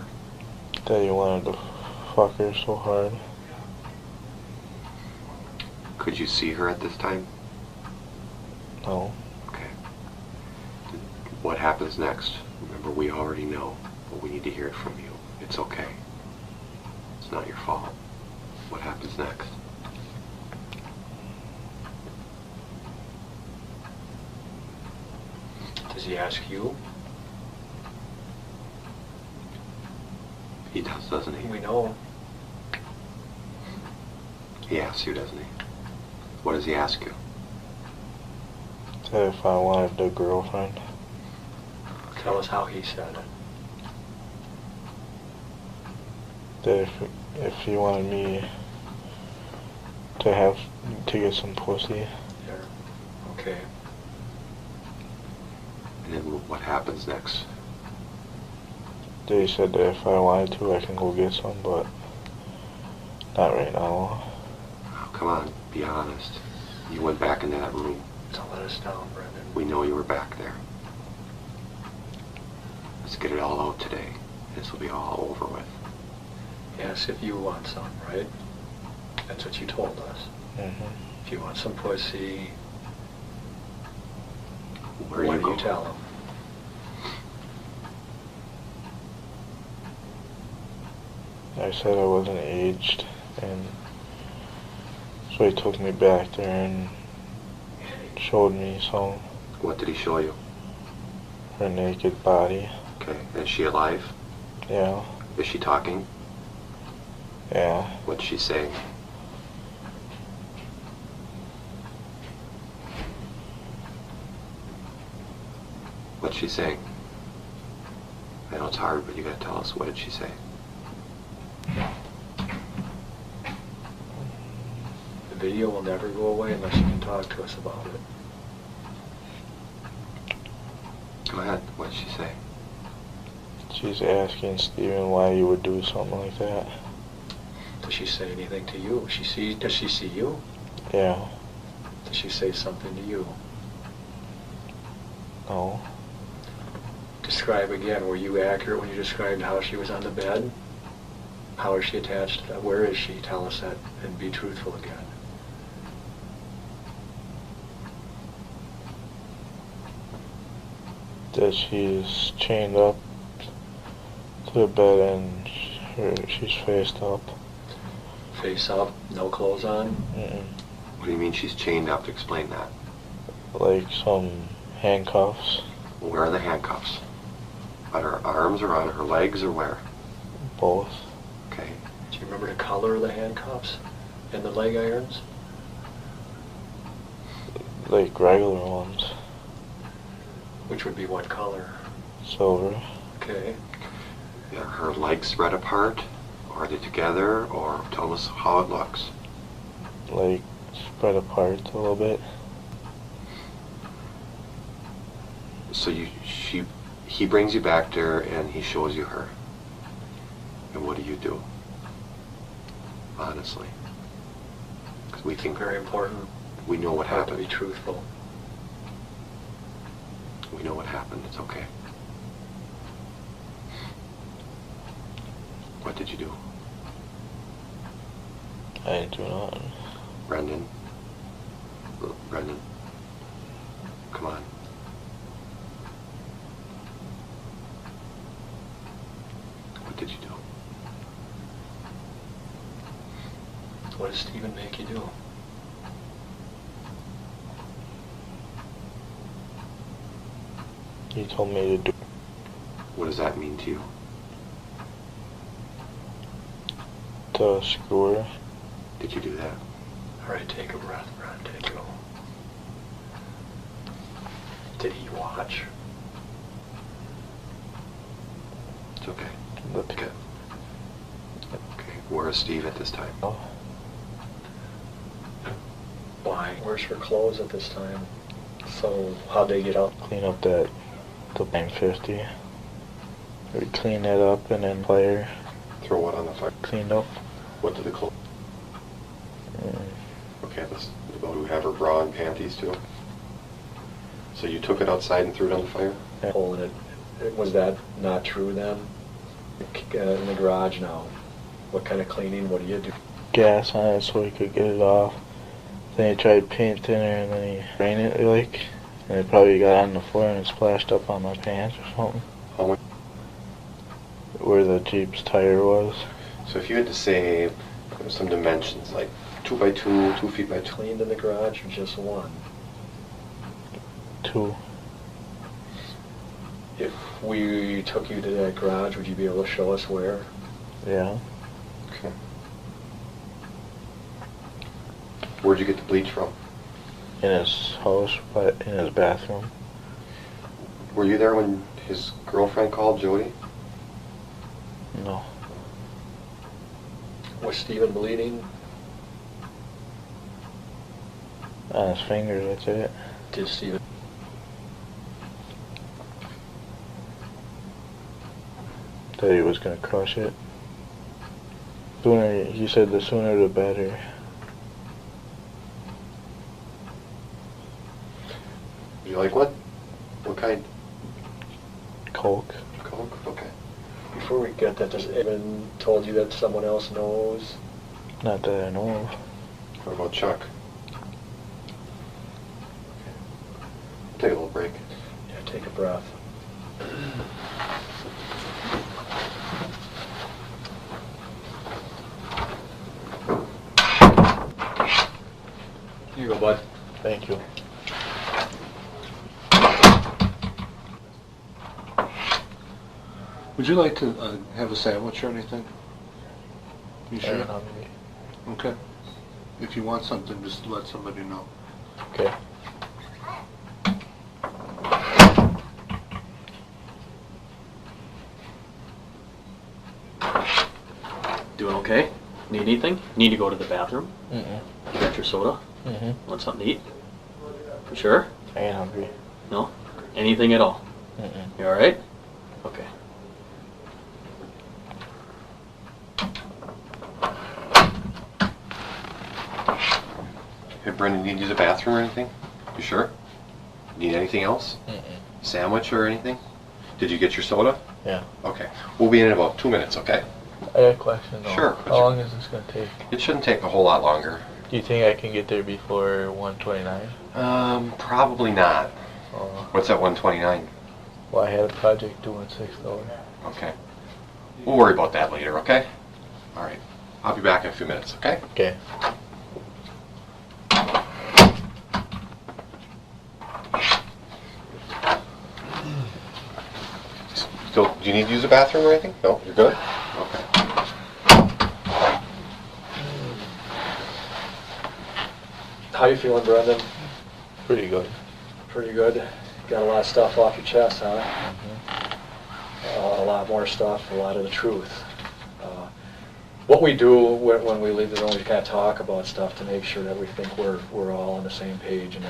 That he wanted to fuck her so hard. Could you see her at this time? No. Okay. What happens next? Remember, we already know, but we need to hear it from you. It's okay. It's not your fault. What happens next? Does he ask you? He does, doesn't he? We know. He asks you, doesn't he? What does he ask you? Said if I wanted a girlfriend. Tell us how he said it. That if he wanted me to get some pussy. There. Okay. And then what happens next? They said that if I wanted to, I can go get some, but not right now. Oh, come on, be honest. You went back into that room. Don't let us down, Brendan. We know you were back there. Let's get it all out today. This will be all over with. Yes, if you want some, right? That's what you told us. Mm-hmm. If you want some pussy, Where what you do you go? tell him? I said I wasn't aged, and so he took me back there and showed me some, What did he show you? her naked body. Okay, is she alive? Yeah, Is she talking? yeah. What's she saying? What's she saying? I know it's hard, but you gotta tell us. What did she say? The video will never go away unless you can talk to us about it. Go ahead. What did she say? She's asking Steven why you would do something like that. Does she say anything to you? Does she see you? Yeah, Does she say something to you? no. Describe again. Were you accurate when you described how she was on the bed? How is she attached to that? Where is she? Tell us that and be truthful again. That she's chained up to the bed and she's faced up. Face up, no clothes on. Mm-mm. What do you mean she's chained up? Explain that. Like some handcuffs, Where are the handcuffs? On her arms or on her legs or where? both. Okay. Do you remember the color of the handcuffs and the leg irons? Like regular ones, Which would be what color? silver. Okay. Are her legs spread apart? Or are they together? Or tell us how it looks. Like spread apart a little bit. So he brings you back there and he shows you her. And what do you do? Honestly. Because we think Very important. we know what Have to be happened. truthful. We know what happened. It's okay. What did you do? I didn't do nothing. Brendan? Brendan? Come on. What did you do? What does Stephen make you do? He told me to do. What does that mean to you? To screw her. Did you do that? All right, take a breath, Brad. Take it. Did he watch? It's okay. But Okay. Okay. Where is Steve at this time? Why? Where's her clothes at this time? So how'd they get out? clean up the bank 50. We clean that up and then fire Throw what on the fire? cleaned up. What did the clothes? Mm. Okay, do we have her bra and panties too? So you took it outside and threw it on the fire? Hole in it. Was that not true then? In the garage now. What kind of cleaning? What do you do? Gas on it so he could get it off. Then he tried painting her and then he ran it like, and it probably got on the floor and it splashed up on my pants or something. How much? Where the Jeep's tire was. So if you had to say some dimensions, like 2 by 2, 2 feet by 2. Cleaned in the garage or just one? 2. If we took you to that garage, would you be able to show us where? Yeah. Okay. Where'd you get the bleach from? In his house, but in his bathroom. Were you there when his girlfriend called Jody? No. Was Stephen bleeding? On his finger, that's it. Did Stephen? That he was gonna crush it. Sooner, he said the sooner the better. You like what? What kind? Coke. Coke? Okay. Before we get that, does Evan told you that someone else knows? Not that I know of. What about Chuck? Take a little break. Yeah, take a breath. Here you go, bud. Thank you. Would you like to have a sandwich or anything? You I sure? ain't hungry. Okay. If you want something, just let somebody know. Okay. Doing okay? Need anything? Need to go to the bathroom? Mm-mm. You got your soda? Mm-hmm. Want something to eat? For sure? I ain't hungry. No? Anything at all? Mm-mm. You alright? Okay. Hey, Brendan, need to use the bathroom or anything? You sure? Need anything else? Mm-mm. Sandwich or anything? Did you get your soda? Yeah. Okay. We'll be in about 2 minutes, okay? I got a question though. Sure. How long is this gonna take? It shouldn't take a whole lot longer. Do you think I can get there before 1:29? Probably not. Oh. What's at 1:29? Well, I had a project due in 6 hours. Okay. We'll worry about that later, okay? All right. I'll be back in a few minutes, okay? Okay. Still, do you need to use the bathroom or anything? No, you're good? Okay. How you feeling, Brendan? Pretty good. Pretty good. Got a lot of stuff off your chest, huh? Mm-hmm. A lot more stuff, a lot of the truth. What we do when we leave the room, we kind of talk about stuff to make sure that we think we're all on the same page and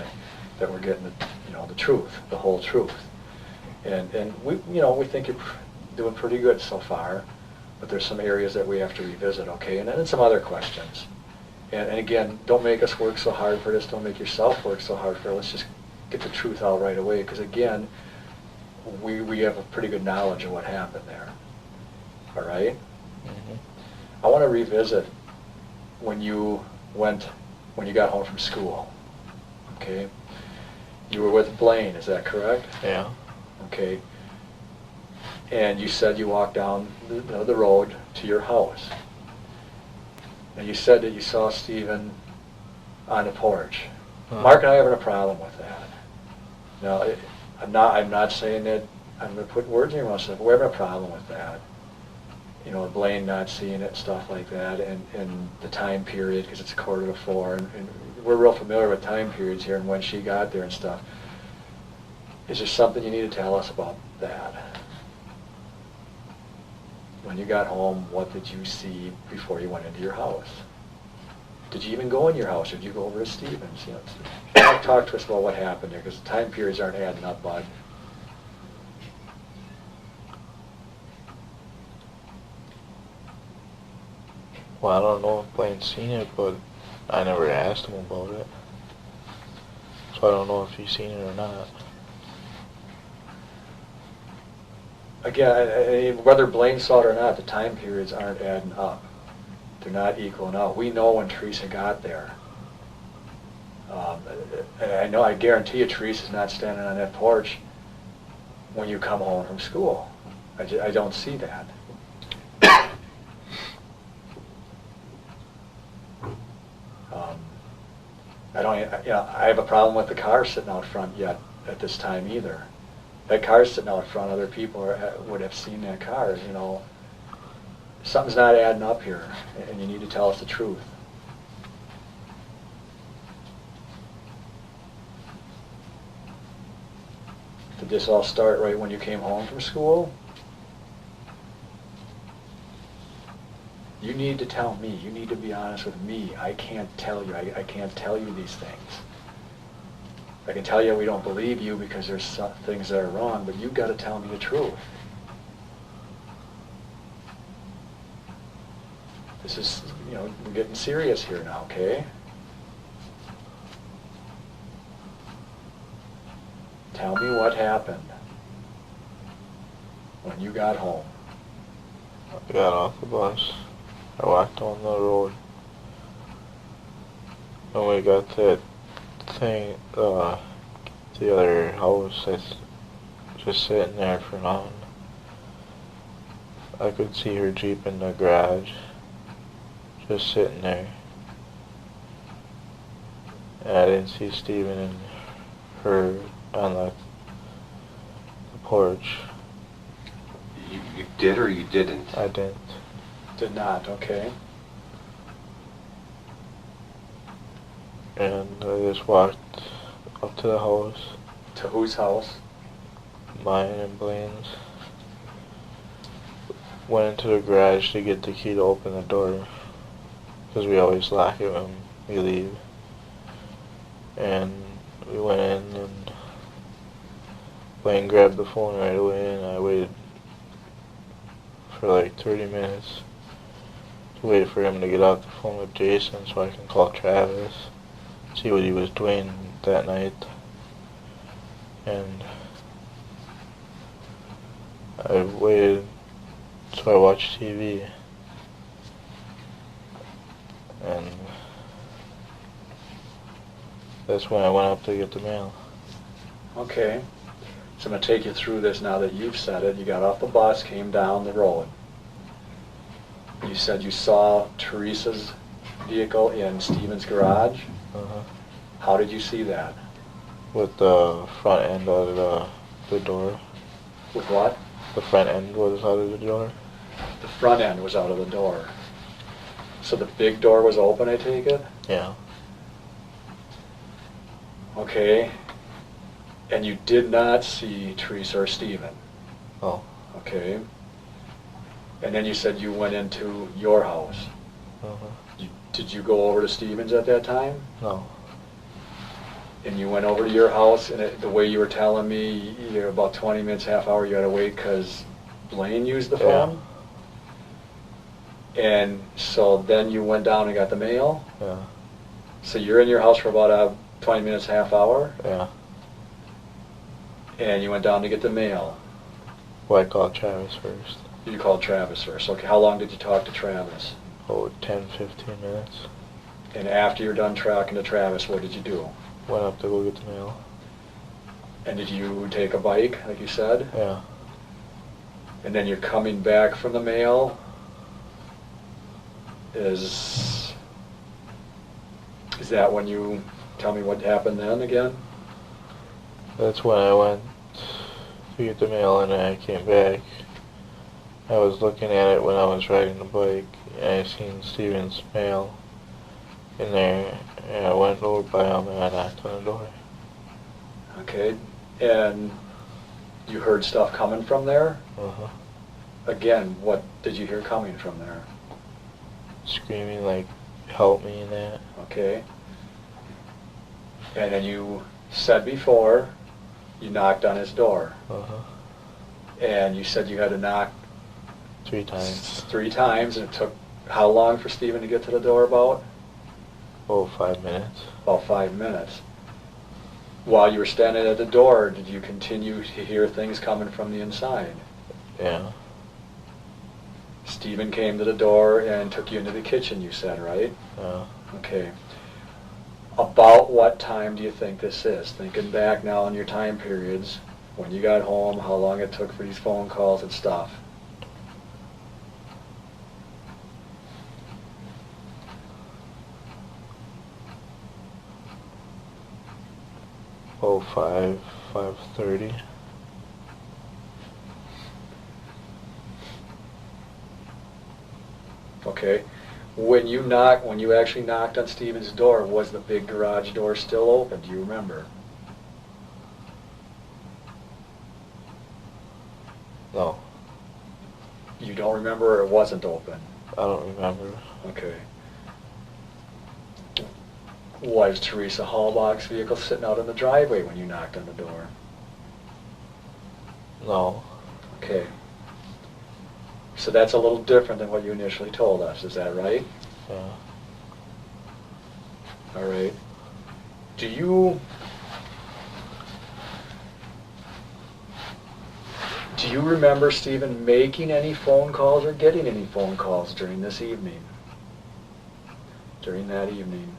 that we're getting the truth, the whole truth. And we think you're doing pretty good so far, but there's some areas that we have to revisit, okay? And then some other questions. And again, don't make us work so hard for this. Don't make yourself work so hard for it. Let's just get the truth out right away, because again, we have a pretty good knowledge of what happened there. All right? Mm-hmm. I want to revisit when you got home from school. Okay? You were with Blaine, is that correct? Yeah. Okay. And you said you walked down the road to your house. And you said that you saw Stephen on the porch. Mark and I are having a problem with that. Now, I'm not saying that I'm going to put words in your mouth, but we're having a problem with that. Blaine not seeing it, stuff like that, and the time period, because it's 3:45, and we're real familiar with time periods here and when she got there and stuff. Is there something you need to tell us about that? When you got home, what did you see before you went into your house? Did you even go in your house, or did you go over to Stephen's? Talk to us about what happened there, because the time periods aren't adding up, bud. Well, I don't know if Blaine's seen it, but I never asked him about it. So I don't know if he's seen it or not. Again, whether Blaine saw it or not, the time periods aren't adding up. They're not equaling out. We know when Teresa got there. And I guarantee you Teresa's not standing on that porch when you come home from school. I don't see that. I have a problem with the car sitting out front yet at this time either. That car's sitting out front, other people would have seen that car, something's not adding up here, and you need to tell us the truth. Did this all start right when you came home from school? You need to tell me. You need to be honest with me. I can't tell you. I can't tell you these things. I can tell you we don't believe you because there's some things that are wrong, but you've got to tell me the truth. This is, we're getting serious here now, okay? Tell me what happened when you got home. I got off the bus. I walked on the road. And we got that thing, the other house that's just sitting there for nothing. I could see her Jeep in the garage, just sitting there. And I didn't see Steven and her on the porch. You did or you didn't? I didn't. Did not, okay. And I just walked up to the house. To whose house? Mine and Blaine's. Went into the garage to get the key to open the door, because we always lock it when we leave. And we went in, and Blaine grabbed the phone right away, and I waited for like 30 minutes to wait for him to get off the phone with Jason so I can call Travis, see what he was doing that night. And I waited, so I watched TV. And that's when I went up to get the mail. Okay. So I'm going to take you through this now that you've said it. You got off the bus, came down the road. You said you saw Teresa's vehicle in Steven's garage. Uh-huh. How did you see that? With the front end out of the door. With what? The front end was out of the door. The front end was out of the door. So the big door was open, I take it? Yeah. Okay. And you did not see Teresa or Steven? Oh. Okay. And then you said you went into your house. Uh-huh. Did you go over to Steven's at that time? No. And you went over to your house, and the way you were telling me, you're about 20 minutes, half hour, you had to wait because Blaine used the phone? And so then you went down and got the mail? Yeah. So you're in your house for about 20 minutes, half hour? Yeah. And you went down to get the mail? Well, I called Travis first. You called Travis first. Okay, how long did you talk to Travis? Oh, 10, 15 minutes. And after you're done talking to Travis, what did you do? Went up to go get the mail. And did you take a bike, like you said? Yeah. And then you're coming back from the mail? Is that when you tell me what happened then again? That's when I went to get the mail, and I came back. I was looking at it when I was riding the bike, and I seen Steven's mail in there, and I went over by him and I knocked on the door. Okay, and you heard stuff coming from there? Uh-huh. Again, what did you hear coming from there? Screaming like, help me and that. Okay. And then you said before, you knocked on his door. Uh-huh. And you said you had to knock 3 times. 3 times, and it took how long for Steven to get to the door about? Oh, 5 minutes. About 5 minutes. While you were standing at the door, did you continue to hear things coming from the inside? Yeah. Steven came to the door and took you into the kitchen, you said, right? Yeah. Okay. About what time do you think this is? Thinking back now on your time periods, when you got home, how long it took for these phone calls and stuff. Oh, 5:30. Okay. When you actually knocked on Stephen's door, was the big garage door still open? Do you remember? No, You don't remember, or it wasn't open? I don't remember. Okay. Was Teresa Halbach's vehicle sitting out in the driveway when you knocked on the door? No. Okay. So that's a little different than what you initially told us, is that right? Yeah. All right. Do you remember Stephen making any phone calls or getting any phone calls during this evening? During that evening?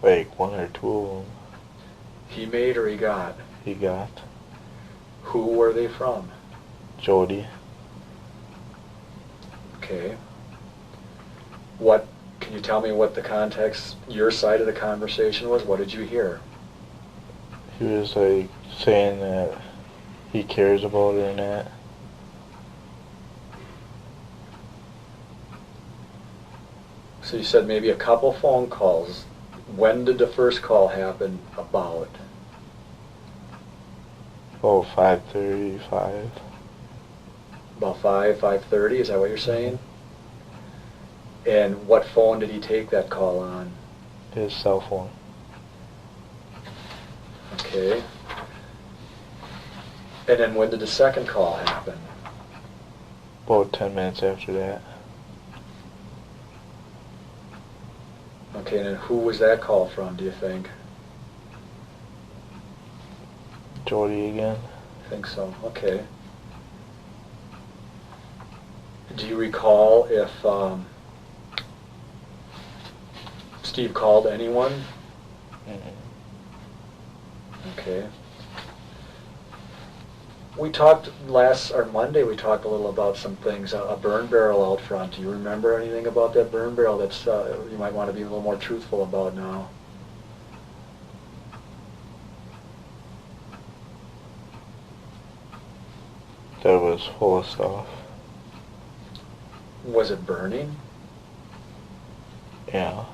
Like one or two of them He made or he got? he got. Who were they from? Jody. Okay. Can you tell me what the context, your side of the conversation was? What did you hear? He was like saying that he cares about her and that. So you said maybe a couple phone calls. When did the first call happen about? Oh, 5:35. About 5:30, is that what you're saying? And what phone did he take that call on? His cell phone. Okay. And then when did the second call happen? About 10 minutes after that. Okay, and then who was that call from, do you think? Jody again. I think so, okay. Do you recall if Steve called anyone? Okay. We talked Monday, we talked a little about some things, a burn barrel out front. Do you remember anything about that burn barrel that's you might want to be a little more truthful about now? That was full of stuff. Was it burning? Yeah.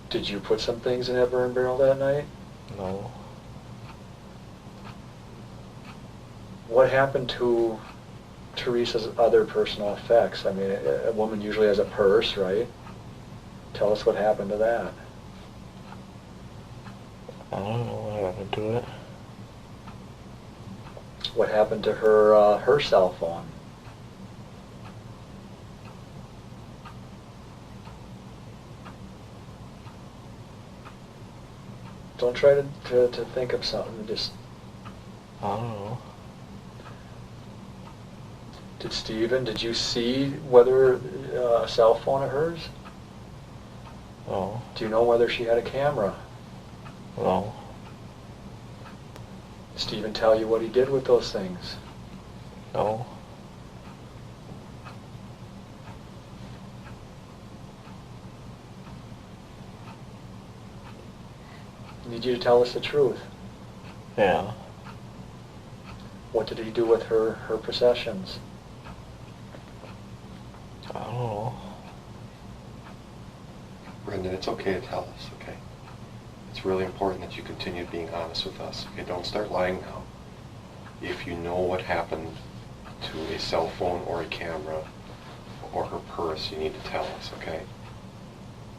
Did you put some things in that burn barrel that night? No. What happened to Teresa's other personal effects? I mean, a woman usually has a purse, right? Tell us what happened to that. I don't know what happened to it. What happened to her cell phone? Don't try to think of something. Just. I don't know. Did you see whether a cell phone of hers? No. Do you know whether she had a camera? No. Did Stephen tell you what he did with those things? No. I need you to tell us the truth. Yeah. What did he do with her possessions? I don't know. Brendan, it's okay to tell us, okay? It's really important that you continue being honest with us. Okay, don't start lying now. If you know what happened to a cell phone or a camera or her purse, you need to tell us, okay?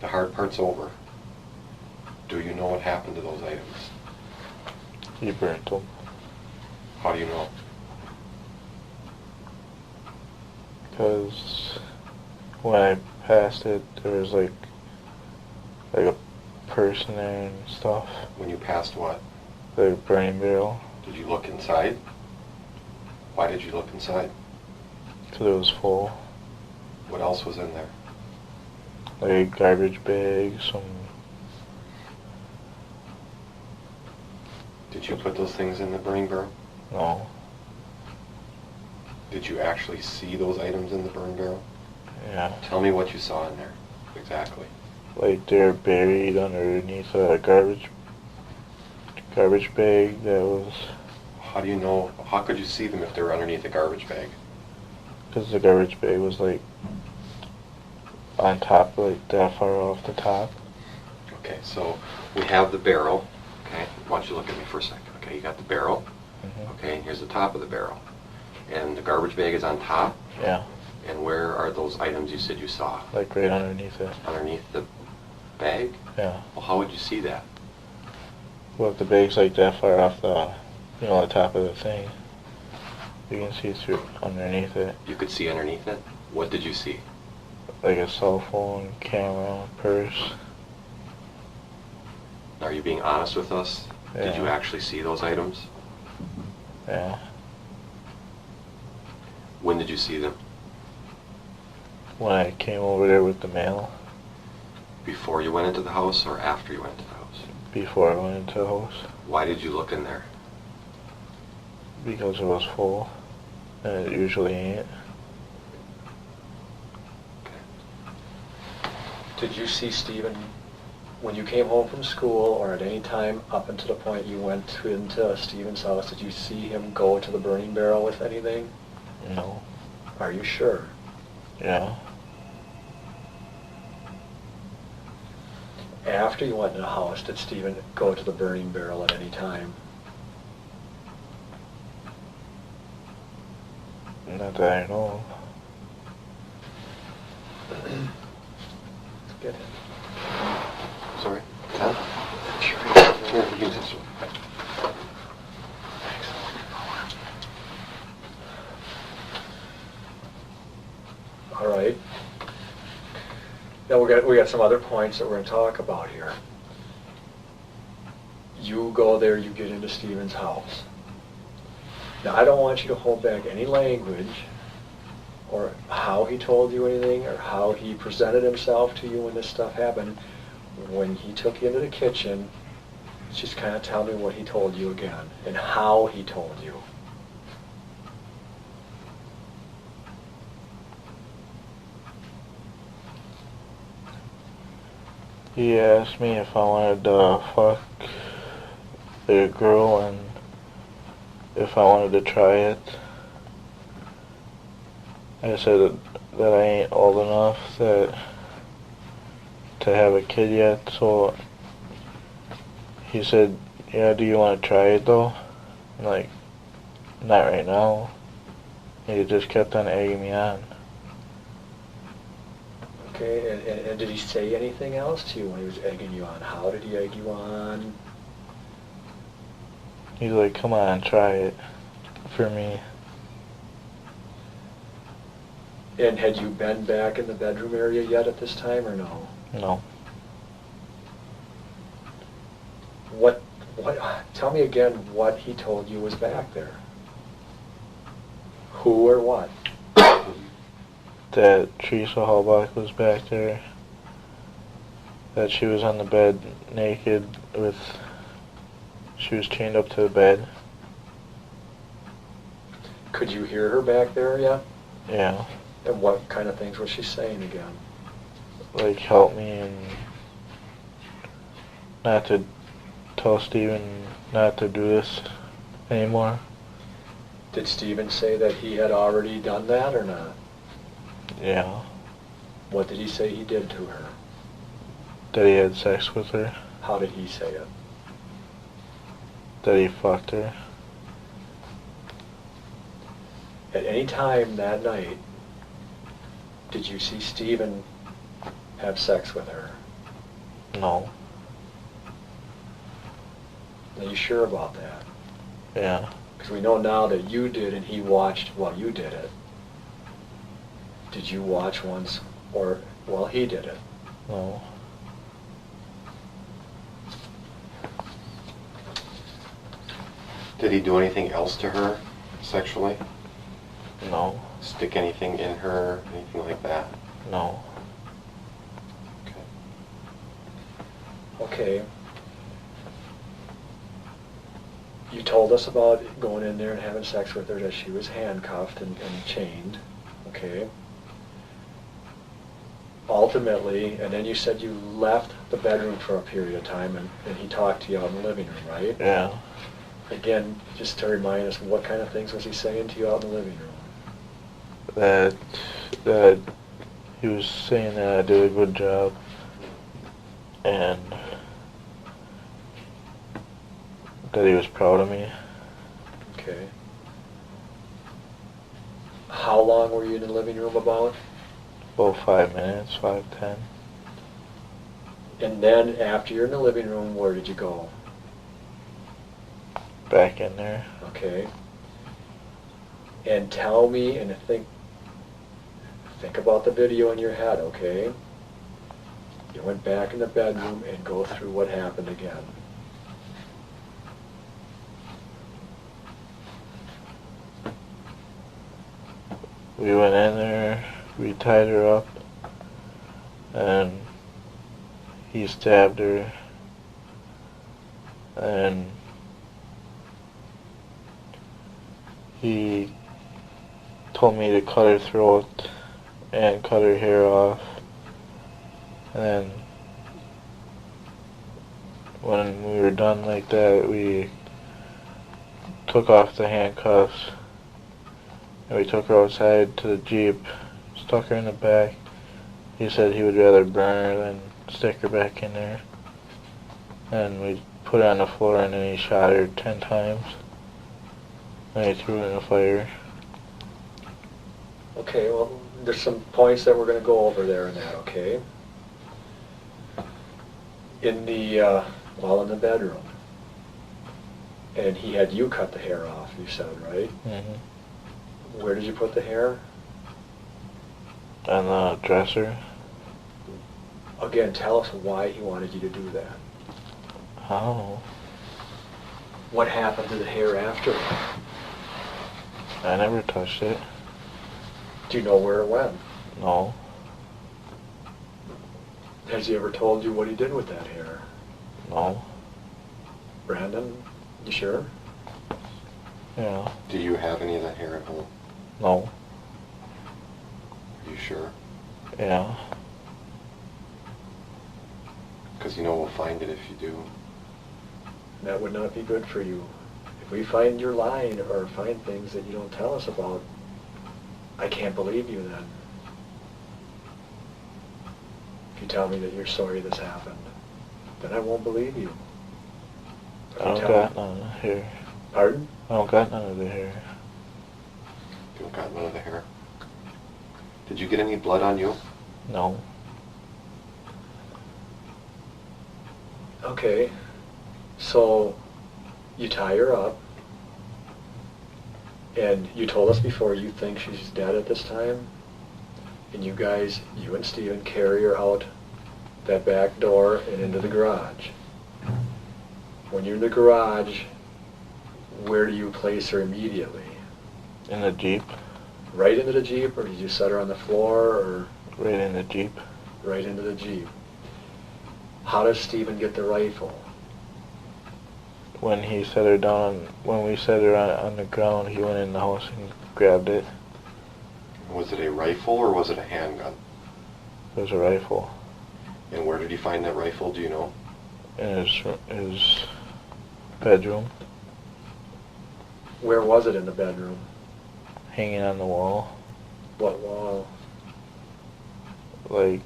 The hard part's over. Do you know what happened to those items? He burnt them. How do you know? Because when I passed it, there was like a person there and stuff. When you passed what? The burning barrel. Did you look inside? Why did you look inside? Because it was full. What else was in there? Like a garbage bag, some... Did you put those things in the burning barrel? No. Did you actually see those items in the burn barrel? Yeah. Tell me what you saw in there, exactly. Like they're buried underneath a garbage garbage bag that was, How do you know, how could you see them if they were underneath a garbage bag? because the garbage bag was like on top, like that far off the top. Okay, so we have the barrel, okay? Why don't you look at me for a second, okay? You got the barrel, okay, and here's the top of the barrel. And the garbage bag is on top, Yeah, and where are those items you said you saw? like right underneath it. Underneath the bag? Yeah. Well, how would you see that? Well, if the bag's like that far off the, you know, the top of the thing, you can see through underneath it. You could see underneath it? What did you see? Like a cell phone, camera, purse. Are you being honest with us? Did you Yeah. actually see those items? Yeah. When did you see them? When I came over there with the mail, Before you went into the house or after you went into the house? before I went into the house, Why did you look in there? because it was full, and it usually ain't. Did you see Stephen when you came home from school, or at any time up until the point you went into Stephen's house? Did you see him go to the burning barrel with anything? No. Are you sure? Yeah. After you went in the house, did Stephen go to the burning barrel at any time? Not that I know of. Get him. Sorry? Tom? Here, you use this one. All right. Now we got some other points that we're going to talk about here. You go there, you get into Stephen's house. Now I don't want you to hold back any language or how he told you anything or how he presented himself to you when this stuff happened. When he took you into the kitchen, just kind of tell me what he told you again and how he told you. He asked me if I wanted to fuck the girl and if I wanted to try it. I said that I ain't old enough to have a kid yet, so he said, yeah, do you want to try it though? I'm like, not right now. And he just kept on egging me on. Okay, and did he say anything else to you when he was egging you on? How did he egg you on? He's like, come on, try it for me. And had you been back in the bedroom area yet at this time or no? No. What, tell me again what he told you was back there. Who or what? That Teresa Halbach was back there. That she was on the bed naked with, she was chained up to the bed. Could you hear her back there yet? Yeah. And what kind of things was she saying again? Like, help me and not to tell Stephen not to do this anymore. Did Stephen say that he had already done that or not? Yeah. What did he say he did to her? That he had sex with her. How did he say it? That he fucked her. At any time that night, did you see Stephen have sex with her? No. Are you sure about that? Yeah. Because we know now that you did and he watched while you did it. Did you watch once or while he did it? No. Did he do anything else to her sexually? No. Stick anything in her, anything like that? No. Okay. Okay. You told us about going in there and having sex with her, that she was handcuffed and chained. Okay. Ultimately, and then you said you left the bedroom for a period of time, and he talked to you out in the living room, right? Yeah. Again, just to remind us, what kind of things was he saying to you out in the living room? That he was saying that I did a good job, and that he was proud of me. Okay. How long were you in the living room about? About 5 minutes, 5, 10. And then after you're in the living room, where did you go? Back in there. Okay. And tell me, and think about the video in your head, okay? You went back in the bedroom and go through what happened again. We went in there, we tied her up, and he stabbed her, and he told me to cut her throat and cut her hair off, and then when we were done like that, we took off the handcuffs and we took her outside to the Jeep, stuck her in the back. He said he would rather burn her than stick her back in there. And we put her on the floor, and then he shot her 10 times. And he threw her in the fire. Okay, well, there's some points that we're going to go over there in that, okay? In the, while in the bedroom. And he had you cut the hair off, you said, right? Mm-hmm. Where did you put the hair? On the dresser. Again, tell us why he wanted you to do that. I don't know. What happened to the hair after? I never touched it. Do you know where it went? No. Has he ever told you what he did with that hair? No. Brandon, you sure? Yeah. Do you have any of that hair at home? No. Are you sure? Yeah. Because you know we'll find it if you do. That would not be good for you. If we find you're lying or find things that you don't tell us about, I can't believe you then. If you tell me that you're sorry this happened, then I won't believe you. If I you don't tell got me- none of the hair. Pardon? I don't got none of the hair. You don't got none of the hair. Did you get any blood on you? No. Okay, so you tie her up, and you told us before you think she's dead at this time, and you guys, you and Steven, carry her out that back door and into the garage. When you're in the garage, where do you place her immediately? In the Jeep. Right into the Jeep, or did you set her on the floor, or Right in the Jeep. right into the Jeep? How does Steven get the rifle? When he set her down, when we set her on the ground, he went in the house and grabbed it. Was it a rifle or was it a handgun? It was a rifle. And where did he find that rifle, do you know? In his bedroom, Where was it in the bedroom? hanging on the wall. What wall? Like,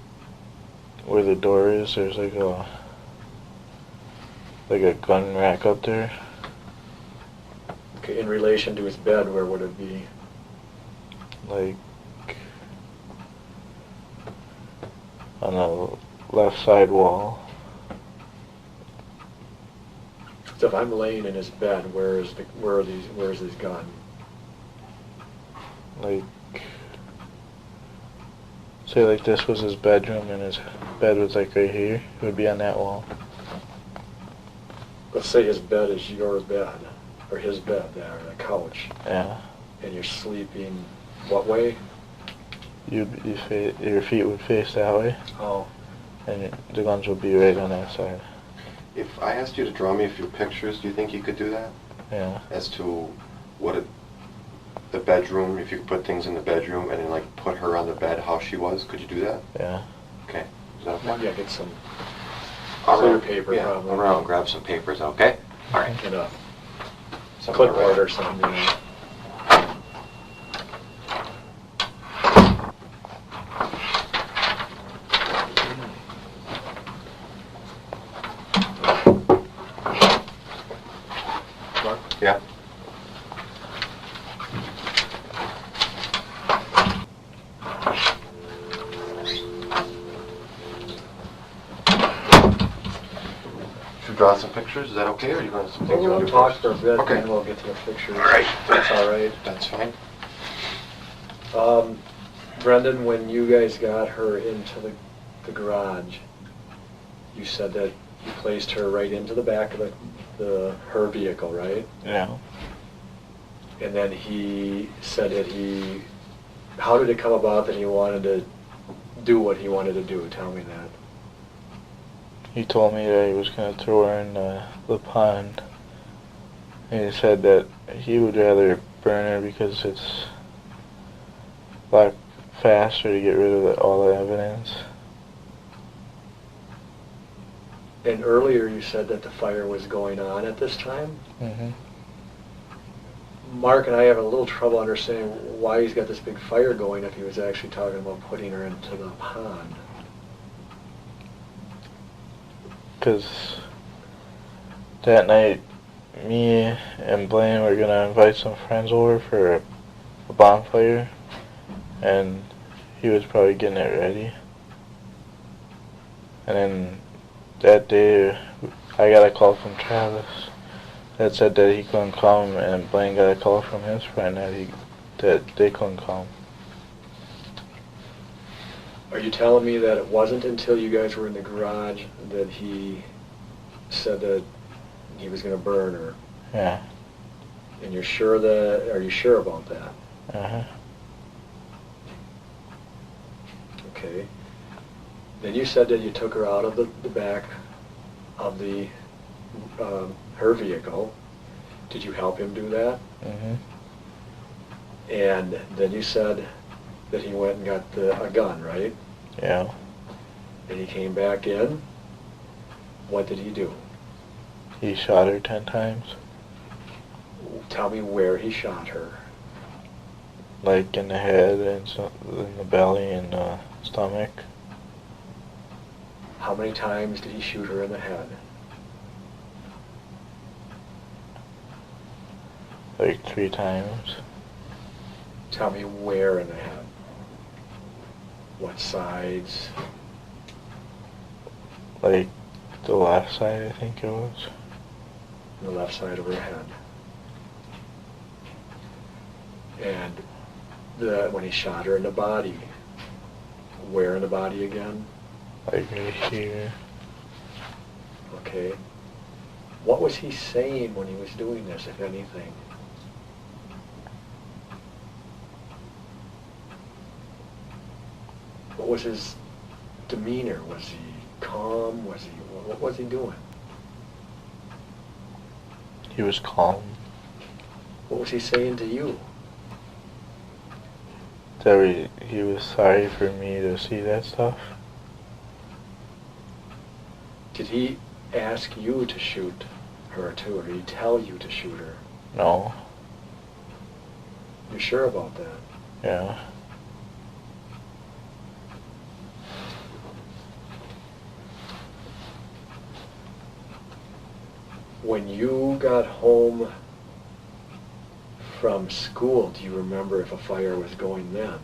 where the door is, there's like a gun rack up there. Okay, in relation to his bed, where would it be? Like, on the left side wall. So if I'm laying in his bed, where's his gun? Like, say like this was his bedroom and his bed was like right here, it would be on that wall. Let's say his bed is your bed, or his bed there, the couch, Yeah. and you're sleeping what way? Your feet would face that way, Oh, and the guns would be right on that side. If I asked you to draw me a few pictures, do you think you could do that? Yeah. As to the bedroom, if you could put things in the bedroom and then like put her on the bed, how she was, could you do that? Yeah. Okay. Is that okay? maybe I get some Clear paper, yeah, probably. I'll run out and grab some papers, okay? All right. And a Something to clipboard write. or something, you know. Mark? Yeah. Should we draw some pictures? Is that okay, or are you going to some things you We'll want to do talk first? for a bit, Okay. and then we'll get to the pictures. All right. That's all right. That's fine. Brendan, when you guys got her into the garage, you said that you placed her right into the back of her vehicle, right? Yeah. And then he said that how did it come about that he wanted to do what he wanted to do? Tell me that. He told me that he was going to throw her in the pond. And he said that he would rather burn her because it's a lot faster to get rid of all the evidence. And earlier you said that the fire was going on at this time? Mm-hmm. Mark and I have a little trouble understanding why he's got this big fire going if he was actually talking about putting her into the pond. Because that night, me and Blaine were going to invite some friends over for a bonfire, and he was probably getting it ready. And then that day, I got a call from Travis that said that he couldn't come, and Blaine got a call from his friend that they couldn't come. Are you telling me that it wasn't until you guys were in the garage that he said that he was going to burn her? Yeah. And are you sure about that? Uh-huh. Okay. Then you said that you took her out of the back of her vehicle. Did you help him do that? Mm-hmm. And then you said that he went and got a gun, right? Yeah. And he came back in. What did he do? He shot her 10 times. Tell me where he shot her. Like in the head and in the belly and the stomach. How many times did he shoot her in the head? Like 3 times. Tell me where in the head. What sides? Like the left side, I think it was. The left side of her head. And when he shot her in the body, where in the body again? Like right here. Okay. What was he saying when he was doing this, if anything? What was his demeanor? Was he calm? What was he doing? He was calm. What was he saying to you? That he was sorry for me to see that stuff. Did he ask you to shoot her too, or did he tell you to shoot her? No. You sure about that? Yeah. When you got home from school, do you remember if a fire was going then?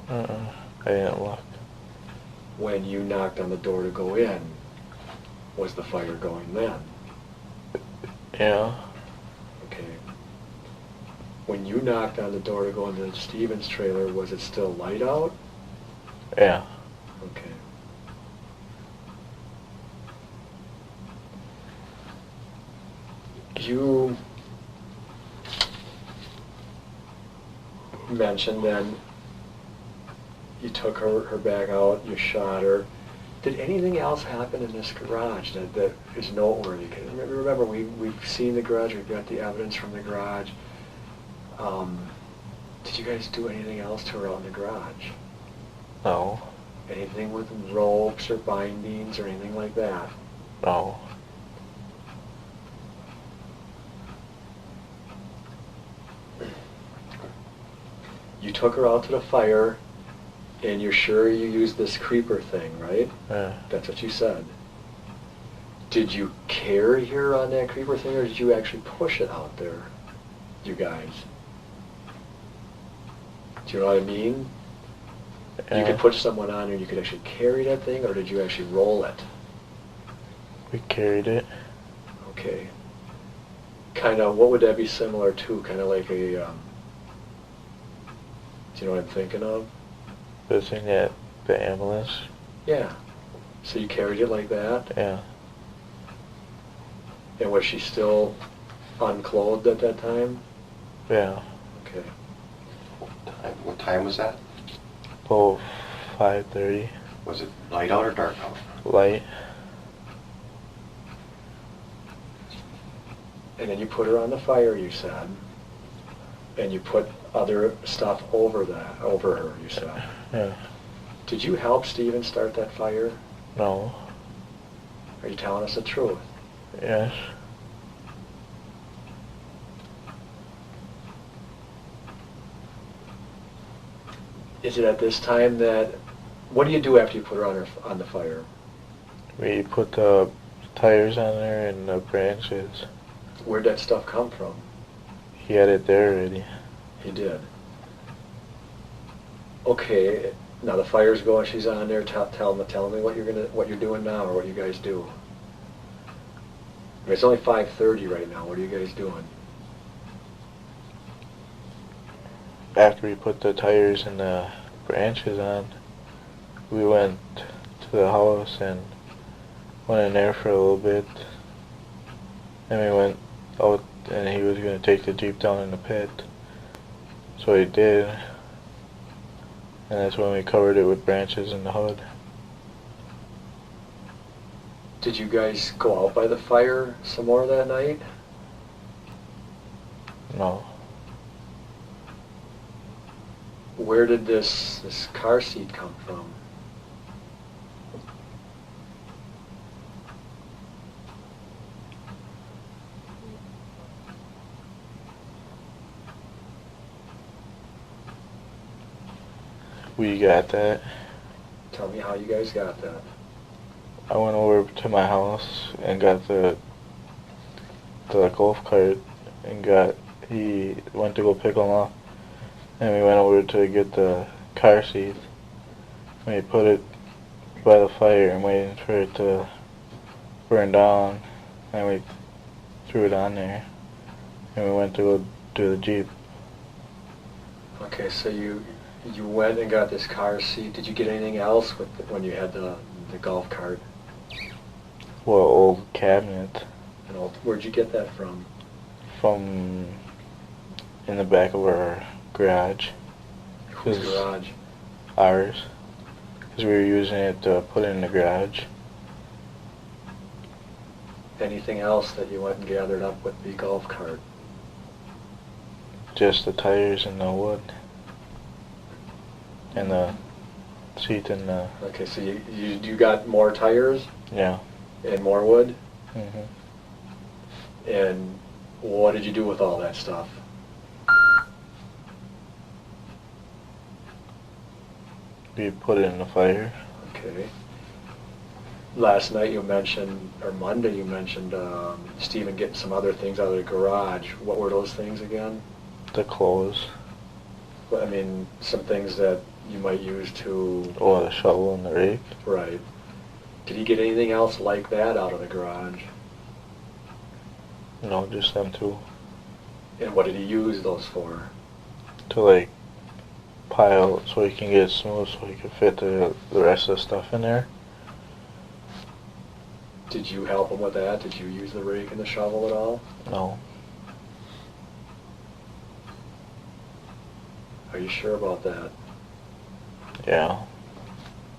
I didn't look. When you knocked on the door to go in, was the fire going then? Yeah. Okay. When you knocked on the door to go into Stephen's trailer, was it still light out? Yeah. Okay. You mentioned then you took her bag out, you shot her. Did anything else happen in this garage that is noteworthy? 'Cause remember, we've seen the garage, we've got the evidence from the garage. Did you guys do anything else to her out in the garage? No. Anything with ropes or bindings or anything like that? No. You took her out to the fire, and you're sure you used this creeper thing, right? Yeah. That's what you said. Did you carry her on that creeper thing, or did you actually push it out there, you guys? Do you know what I mean? You could put someone on and you could actually carry that thing, or did you actually roll it? We carried it. Okay. Kind of, what would that be similar to? Kind of like a, do you know what I'm thinking of? The thing at the ambulance. Yeah. So you carried it like that? Yeah. And was she still unclothed at that time? Yeah. Okay. What time was that? About 5:30. Was it light out or dark out? Light. And then you put her on the fire, you said. And you put other stuff over her, you said. Yeah. Did you help Steven start that fire? No. Are you telling us the truth? Yes. Is it at this time that, what do you do after you put her on the fire? We put the tires on there and the branches. Where'd that stuff come from? He had it there already. He did. Okay, now the fire's going, she's on there, tell me what you're doing now, or what you guys do. I mean, it's only 5:30 right now, what are you guys doing? After we put the tires and the branches on, we went to the house and went in there for a little bit. And we went out, and he was going to take the Jeep down in the pit. So he did. And that's when we covered it with branches in the hood. Did you guys go out by the fire some more that night? No. Where did this car seat come from? We got that. Tell me how you guys got that. I went over to my house and got the golf cart and he went to go pick them up. And we went over to get the car seat. We put it by the fire and waiting for it to burn down. And we threw it on there. And we went to go do the Jeep. Okay, so you went and got this car seat. Did you get anything else when you had the golf cart? Well, old cabinet. Where'd you get that from? From in the back of our garage. Whose garage? Ours. Because we were using it to put in the garage. Anything else that you went and gathered up with the golf cart? Just the tires and the wood. And the seat and the... Okay, so you got more tires? Yeah. And more wood? Mhm. And what did you do with all that stuff? We put it in the fire. Okay. Last night you mentioned, or Monday you mentioned, Stephen getting some other things out of the garage. What were those things again? The clothes. I mean, some things that you might use to... Oh, the shovel and the rake. Right. Did he get anything else like that out of the garage? No, just them two. And what did he use those for? To like pile so he can get it smooth so he can fit the rest of the stuff in there. Did you help him with that? Did you use the rake and the shovel at all? No. Are you sure about that? Yeah.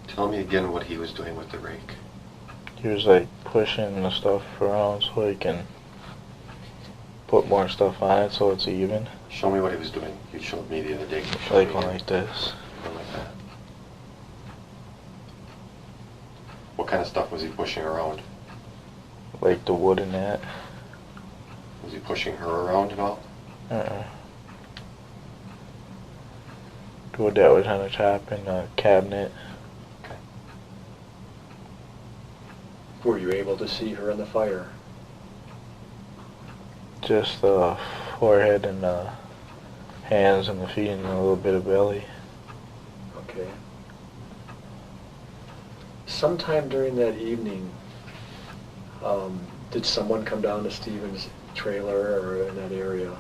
Tell me again what he was doing with the rake. He was like pushing the stuff around so he can put more stuff on it so it's even. Show me what he was doing. You showed me the other day. Like one like this. One like that. What kind of stuff was he pushing around? Like the wood and that. Was he pushing her around at all? The wood that was on the top in the cabinet. Okay. Were you able to see her in the fire? Just the forehead and the hands and the feet and a little bit of belly. Okay. Sometime during that evening, did someone come down to Stephen's trailer or in that area?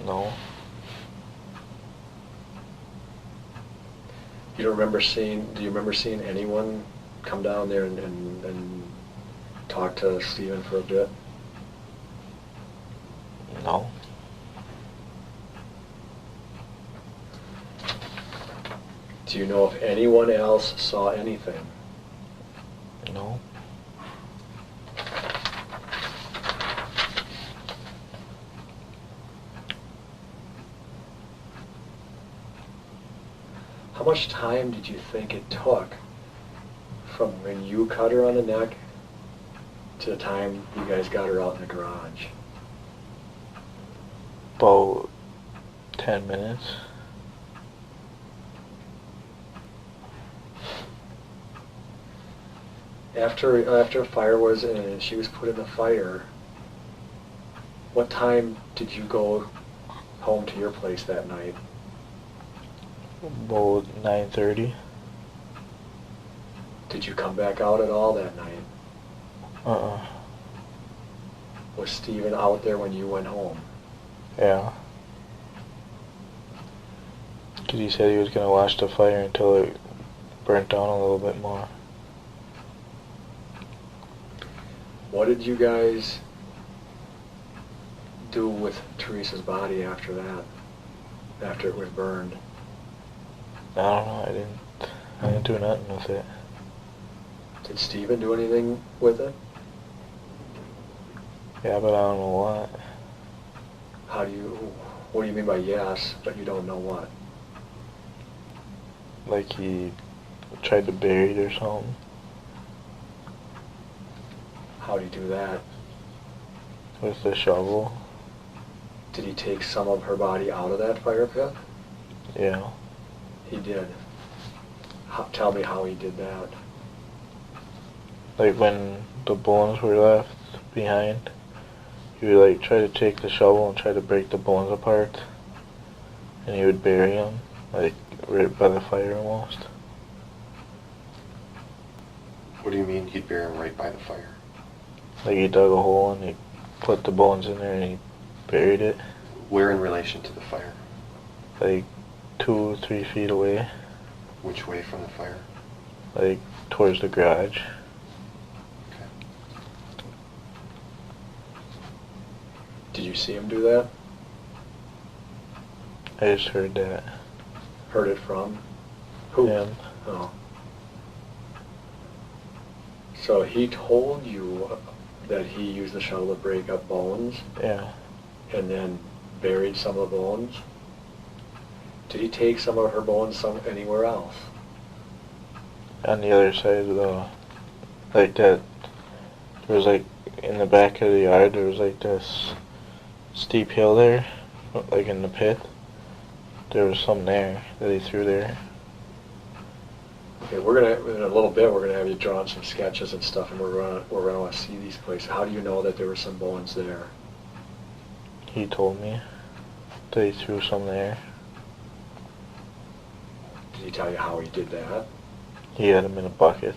No. Do you remember seeing anyone come down there and talk to Stephen for a bit? No. Do you know if anyone else saw anything? No. How much time did you think it took from when you cut her on the neck to the time you guys got her out in the garage? About 10 minutes. After fire was in and she was put in the fire, what time did you go home to your place that night? About 9:30. Did you come back out at all that night? Uh-uh. Was Stephen out there when you went home? Yeah. 'Cause he said he was going to watch the fire until it burnt down a little bit more. What did you guys do with Teresa's body after that? After it was burned? I don't know, I didn't do nothing with it. Did Stephen do anything with it? Yeah, but I don't know what. What do you mean by yes, but you don't know what? Like he tried to bury it or something. How did he do that? With the shovel. Did he take some of her body out of that fire pit? Yeah. He did. Tell me how he did that. Like when the bones were left behind, he would like try to take the shovel and try to break the bones apart, and he would bury them, like right by the fire almost. What do you mean he'd bury him right by the fire? Like he dug a hole and he put the bones in there and he buried it. Where in relation to the fire? Like 2-3 feet away, Which way from the fire? like towards the garage. Okay. Did you see him do that? I just heard that. Heard it from? Who? Him. Oh. So he told you that he used the shovel to break up bones Yeah. and then buried some of the bones? Did he take some of her bones anywhere else? On the other side of the, like that, there was like, in the back of the yard, there was like this steep hill there, like in the pit. There was some there that he threw there. Okay, in a little bit, we're gonna have you draw on some sketches and stuff, and we're gonna want to see these places. How do you know that there were some bones there? He told me that he threw some there. Did he tell you how he did that? He had them in a bucket.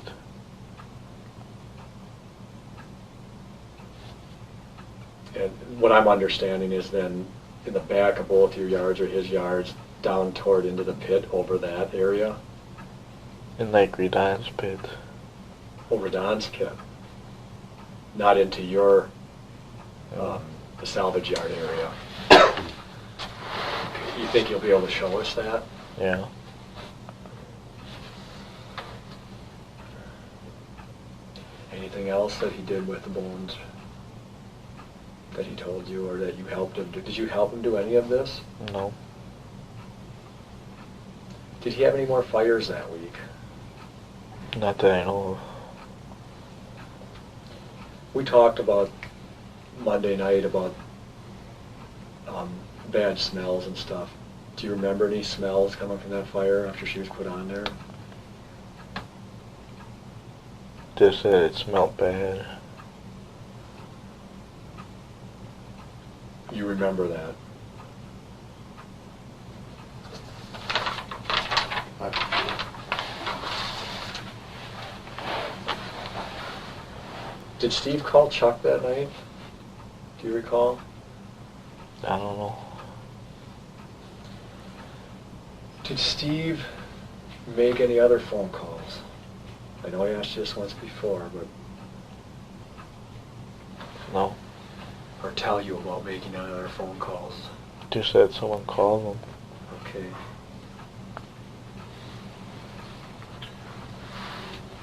And what I'm understanding is then in the back of both your yards or his yards, down toward into the pit over that area, In like Redon's pit. over Don's pit, not into your the salvage yard area. You think you'll be able to show us that? Yeah. Anything else that he did with the bones that he told you or that you helped him do? Did you help him do any of this? No. Did he have any more fires that week? Not that I know of. We talked about Monday night about bad smells and stuff. Do you remember any smells coming from that fire after she was put on there? Just said it smelled bad. You remember that? Did Steve call Chuck that night? Do you recall? I don't know. Did Steve make any other phone calls? I know I asked you this once before, but... No. Or tell you about making any other phone calls? Just said someone called him. Okay.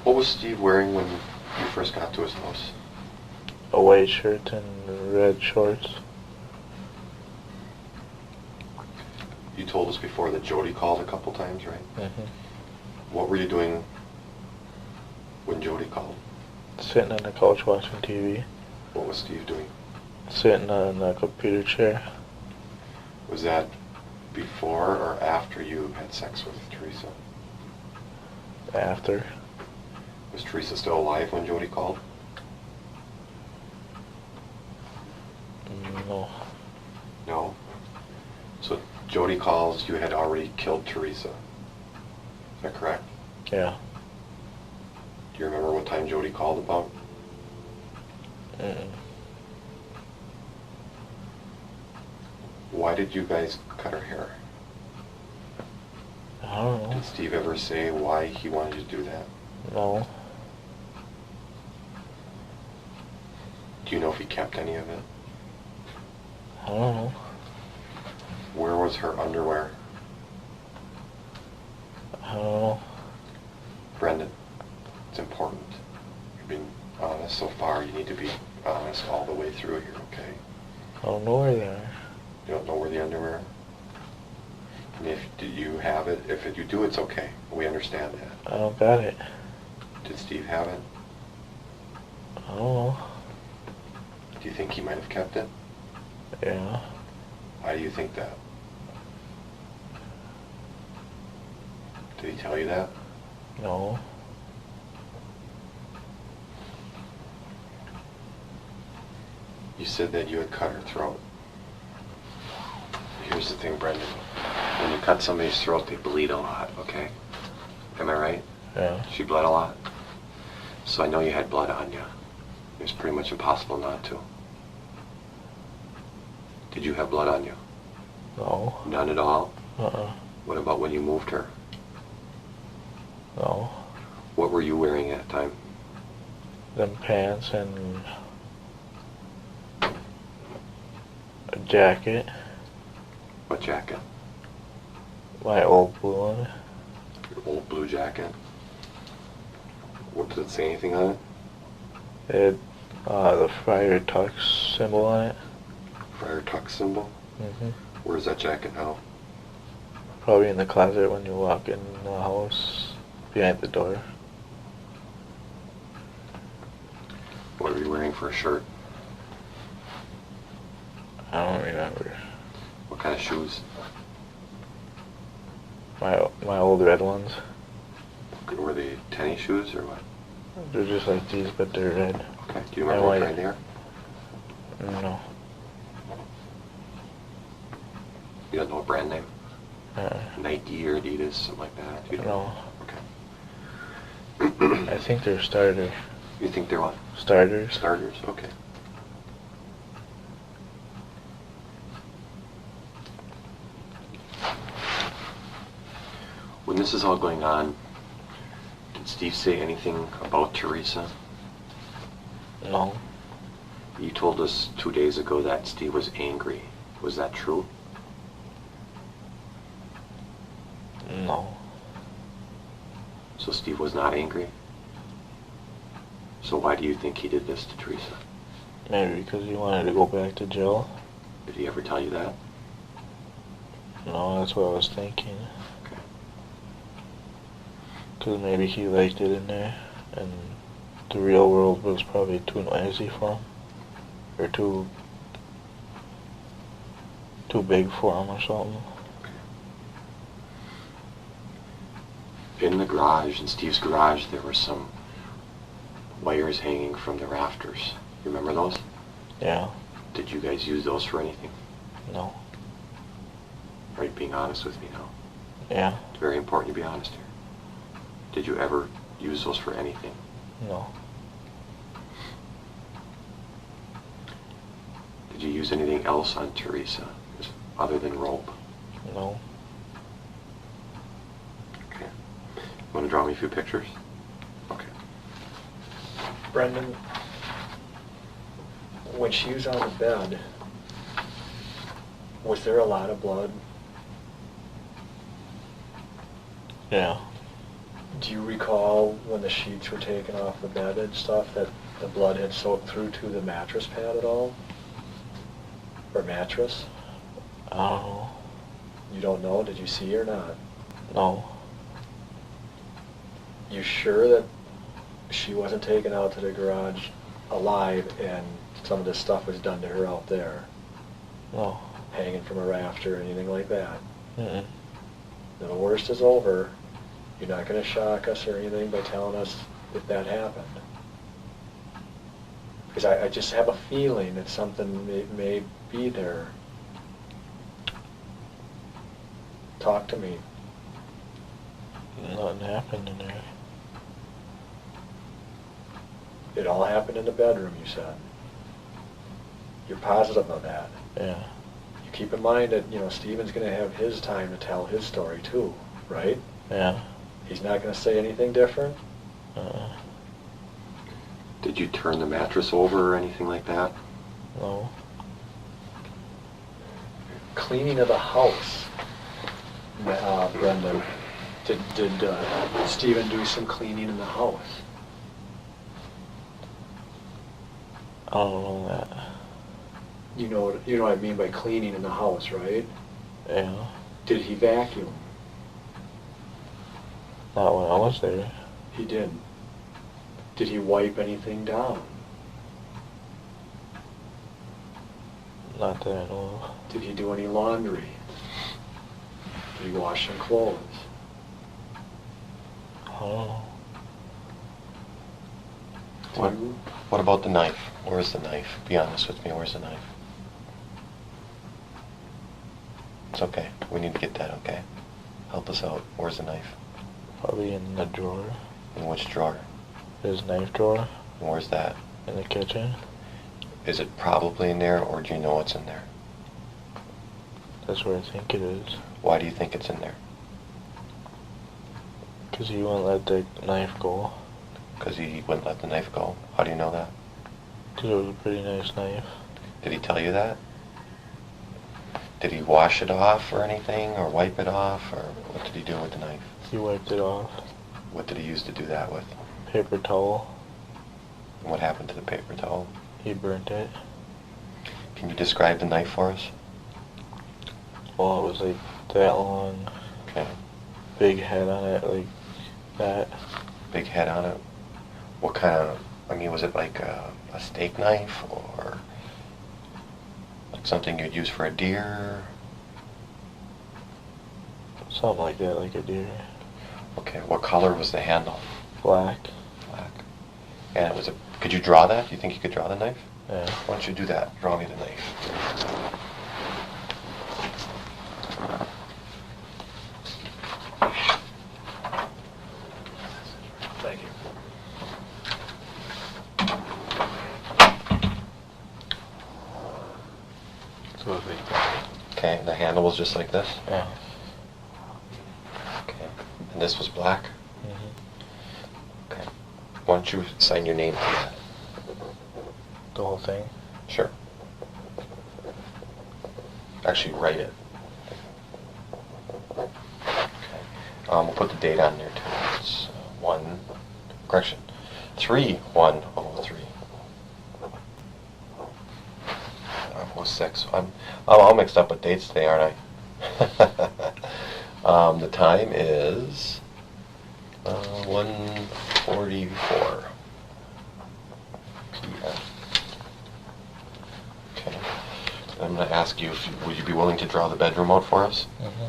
What was Steve wearing when you first got to his house? A white shirt and red shorts. You told us before that Jody called a couple times, right? Mm-hmm. What were you doing when Jody called? Sitting on the couch watching TV. What was Steve doing? Sitting on the computer chair. Was that before or after you had sex with Teresa? After. Was Teresa still alive when Jody called? No. No? So Jody calls, you had already killed Teresa. Is that correct? Yeah. Do you remember what time Jody called about? Mm-mm. Why did you guys cut her hair? I don't know. Did Steve ever say why he wanted you to do that? No. Do you know if he kept any of it? I don't know. Where was her underwear? I don't know. Brendan, it's important. You're being honest so far. You need to be honest all the way through here, okay? I don't know where they are. You don't know where the underwear are? And if you have it, if you do, it's okay. We understand that. I don't got it. Did Steve have it? I don't know. Do you think he might have kept it? Yeah. Why do you think that? Did he tell you that? No. You said that you had cut her throat. Here's the thing, Brendan. When you cut somebody's throat, they bleed a lot, okay? Am I right? Yeah. She bled a lot? So I know you had blood on you. It was pretty much impossible not to. Did you have blood on you? No. None at all? Uh-uh. What about when you moved her? No. What were you wearing at the time? Them pants and a jacket. What jacket? My old blue one. Your old blue jacket? What, does it say anything on it? It had the Friar Tux symbol on it. Friar Tuck symbol? Mm-hmm. Where's that jacket now? Probably in the closet when you walk in the house, behind the door. What are you wearing for a shirt? I don't remember. What kind of shoes? My old red ones. Were they tennis shoes or what? They're just like these, but they're red. Okay. Do you remember what white. kind they are? No. You don't know a brand name? Uh-uh. Nike or Adidas, something like that? You don't No. Okay. I think they're starter. You think they're what? Starters. Starters, okay. When this is all going on, did Steve say anything about Teresa? No. You told us 2 days ago that Steve was angry. Was that true? No. So Steve was not angry? So why do you think he did this to Teresa? Maybe because he wanted to go back to jail. Did he ever tell you that? No, that's what I was thinking. Okay. Because maybe he liked it in there, and the real world was probably too noisy for him, or too big for him or something. In the garage, in Steve's garage, there were some wires hanging from the rafters. You remember those? Yeah. Did you guys use those for anything? No. Are you being honest with me now? Yeah. It's very important you be honest here. Did you ever use those for anything? No. Did you use anything else on Teresa other than rope? No. Okay. Want to draw me a few pictures? Okay. Brendan, when she was on the bed, was there a lot of blood? Yeah. Do you recall when the sheets were taken off the bed and stuff that the blood had soaked through to the mattress pad at all? Or mattress? I don't know. You don't know? Did you see or not? No. You sure that she wasn't taken out to the garage alive and some of this stuff was done to her out there? No. Hanging from a rafter or anything like that? Mm-mm. Now the worst is over. You're not going to shock us or anything by telling us if that happened. Because I just have a feeling that something may be there. Talk to me. Nothing happened in there. It all happened in the bedroom, you said. You're positive of that. Yeah. You keep in mind that, Stephen's going to have his time to tell his story too, right? Yeah. He's not going to say anything different? Did you turn the mattress over or anything like that? No. Cleaning of the house, Brendan. Did Stephen do some cleaning in the house? I don't know that. You know what I mean by cleaning in the house, right? Yeah. Did he vacuum? Not when I was there. He didn't. Did he wipe anything down? Not that I know of. Did he do any laundry? Did he wash some clothes? I don't know. What about the knife? Where's the knife? Be honest with me, where's the knife? It's okay. We need to get that, okay? Help us out. Where's the knife? Probably in the drawer. In which drawer? His knife drawer. And where's that? In the kitchen. Is it probably in there, or do you know what's in there? That's where I think it is. Why do you think it's in there? Because he won't let the knife go. Because he wouldn't let the knife go. How do you know that? Because it was a pretty nice knife. Did he tell you that? Did he wash it off or anything, or wipe it off, or what did he do with the knife? He wiped it off. What did he use to do that with? Paper towel. And what happened to the paper towel? He burnt it. Can you describe the knife for us? Well, it was like that long. Okay. Big head on it, like that. Big head on it. What kind of, was it like a steak knife, or like something you'd use for a deer? Something like that, like a deer. Okay, what color was the handle? Black. Black. And it was could you draw that? Do you think you could draw the knife? Yeah. Why don't you do that? Draw me the knife. Thank you. So it was like that. Okay, the handle was just like this? Yeah. Okay. And this was black? Mm-hmm. Okay. Why don't you sign your name to that? The whole thing? Sure. Actually, write it. Okay. We'll put the date on there too. It's 3/1/03. Oh, 06. I'm all mixed up with dates today, aren't I? The time is 1:44 p.m. Okay. I'm going to ask you, would you be willing to draw the bedroom out for us? Mm-hmm.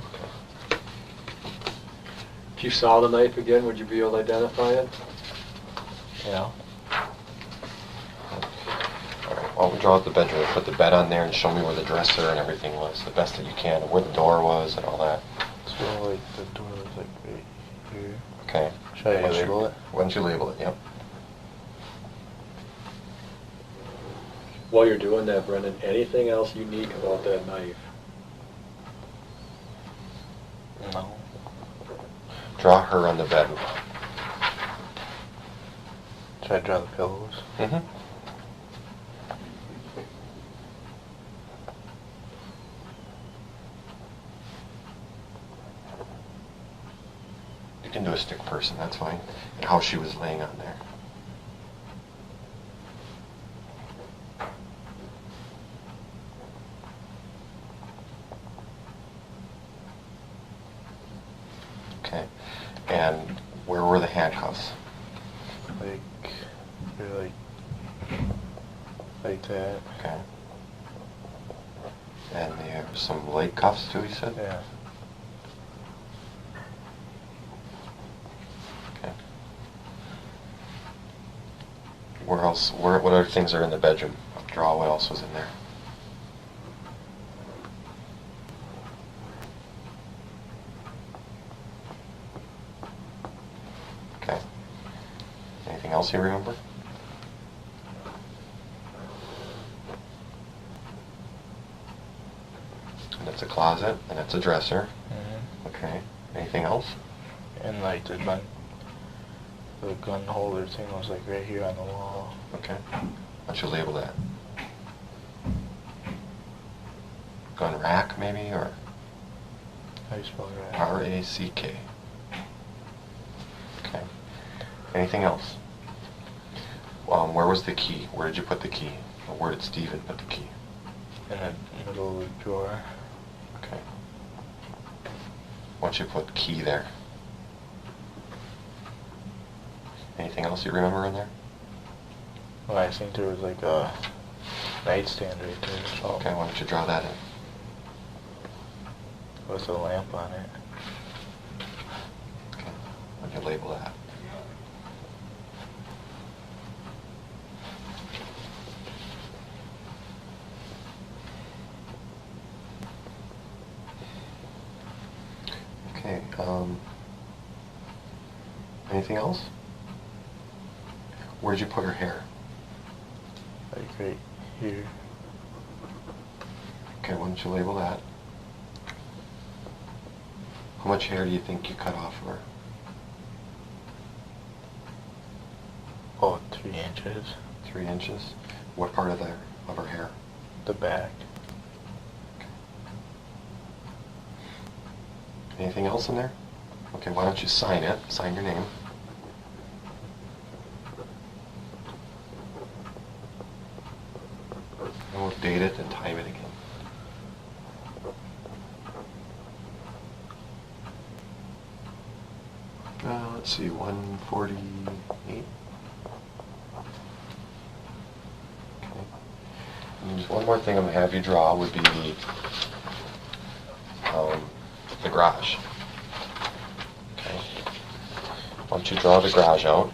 If you saw the knife again, would you be able to identify it? Yeah. Alright, well, we'll draw out the bedroom, put the bed on there, and show me where the dresser and everything was, the best that you can, and where the door was and all that. So like the door was like right here. Okay. Should I label it? Why don't you label it? Yep. While you're doing that, Brendan, anything else unique about that knife? No. Draw her on the bed. Should I draw the pillows? Mm-hmm. You can do a stick person, that's fine. And how she was laying on there. Okay. And where were the handcuffs? Like, they're like that. Okay. And there were some leg cuffs too, you said? Yeah. Okay. Where else, what other things are in the bedroom? Draw what else was in there. Okay. Anything else you remember? And it's a closet, and it's a dresser. Mm-hmm. Okay. Anything else? And like the gun holder thing was like right here on the wall. Okay. Why don't you label that? Gun rack, maybe, or How do you spell rack? R-A-C-K. Okay. Anything else? Where was the key? Where did you put the key? Or where did Steven put the key? In the middle of the drawer. Okay. Why don't you put key there? Anything else you remember in there? Well, I think there was like a nightstand right there. So Okay, why don't you draw that in? with a lamp on it. Okay. Why don't you label that? Okay, anything else? Where'd you put her hair? Like right here. Okay, why don't you label that? How much hair do you think you cut off of her? Oh, 3 inches. 3 inches? What part of her hair? The back. Anything else in there? Okay, why don't you sign it? Sign your name. And we'll date it and time it again. Let's see, 1:48. Okay. And just one more thing I'm going to have you draw would be the garage. Okay. Why don't you draw the garage out?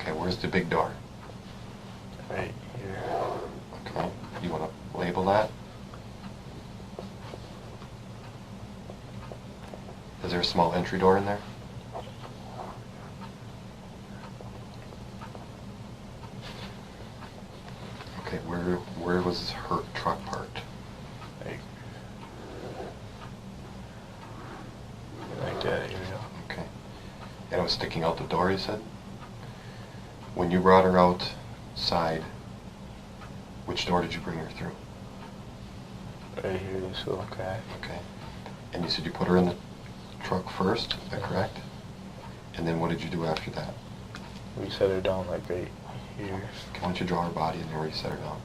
Okay, where's the big door? Right here. Okay, you want to label that? Is there a small entry door in there? Okay, where was her truck parked? Like that area. Okay. And it was sticking out the door, you said? When you brought her outside, which door did you bring her through? Right here, this little crack. Okay. And you said you put her in the truck first, is that correct? And then what did you do after that? We set her down like right here. Okay, why don't you draw her body and then where you set her down?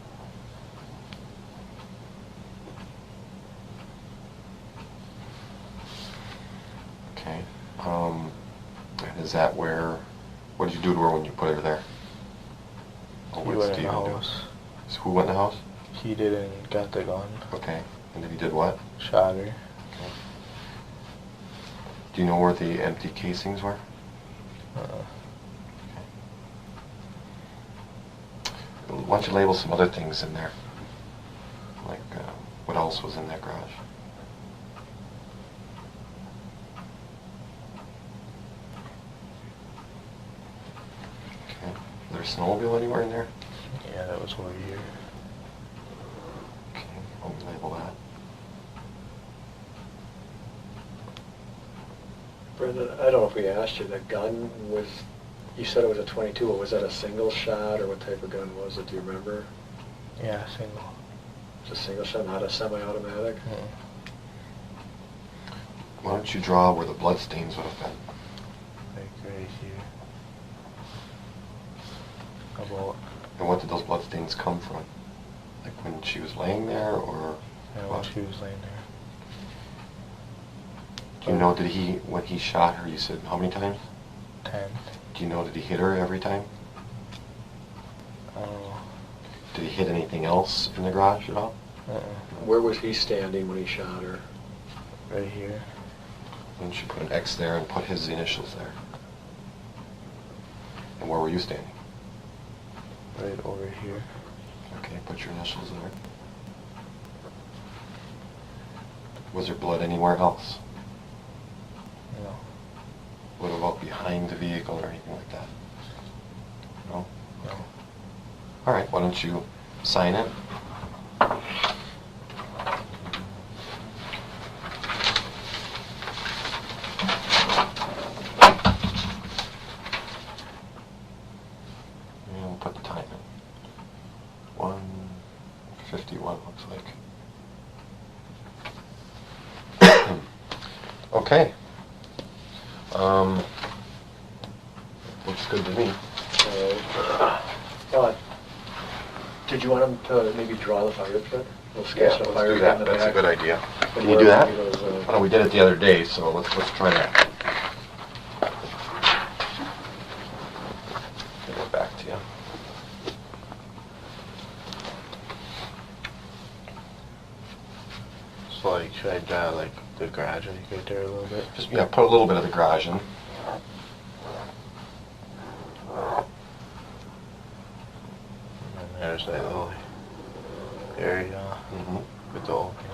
Okay. And is that where, what did you do to her when you put her there? Or He what went did in the Steven do? house. So who went in the house? He didn't got the gun. Okay. And then he did what? Shot her. Okay. Do you know where the empty casings were? Why don't you label some other things in there? Like, what else was in that garage? Okay. Is there a snowmobile anywhere in there? Yeah, that was over here. Okay, I'll label that. Brendan, I don't know if we asked you, the gun was, you said it was a .22, but was that a single shot, or what type of gun was it, do you remember? Yeah, single. It was a single shot, not a semi-automatic? Why don't you draw where the blood stains would have been? Like right here. About, And what did those blood stains come from? Like when she was laying there, or when what? she was laying there. Do you know, did he, when he shot her, you said how many times? 10. Do you know, did he hit her every time? I don't know. Did he hit anything else in the garage at all? Where was he standing when he shot her? Right here. Why don't you put an X there and put his initials there? And where were you standing? Right over here. Okay, put your initials there. Was there blood anywhere else? No. What about behind the vehicle or anything like that? No? No. All right, why don't you sign it? And we'll put the time in. 1:51 looks like. Okay. Looks good to me. Did you want him to maybe draw the fire pit? We'll sketch the let's fire do pit that. in the That's a back. good idea. And Can you where do that? maybe those, Oh, no, we did it the other day, so let's try that. I'll get back to you. So like, should I draw like the garage right there a little bit? Just put a little bit of the garage in. And then there's that little area with the opening.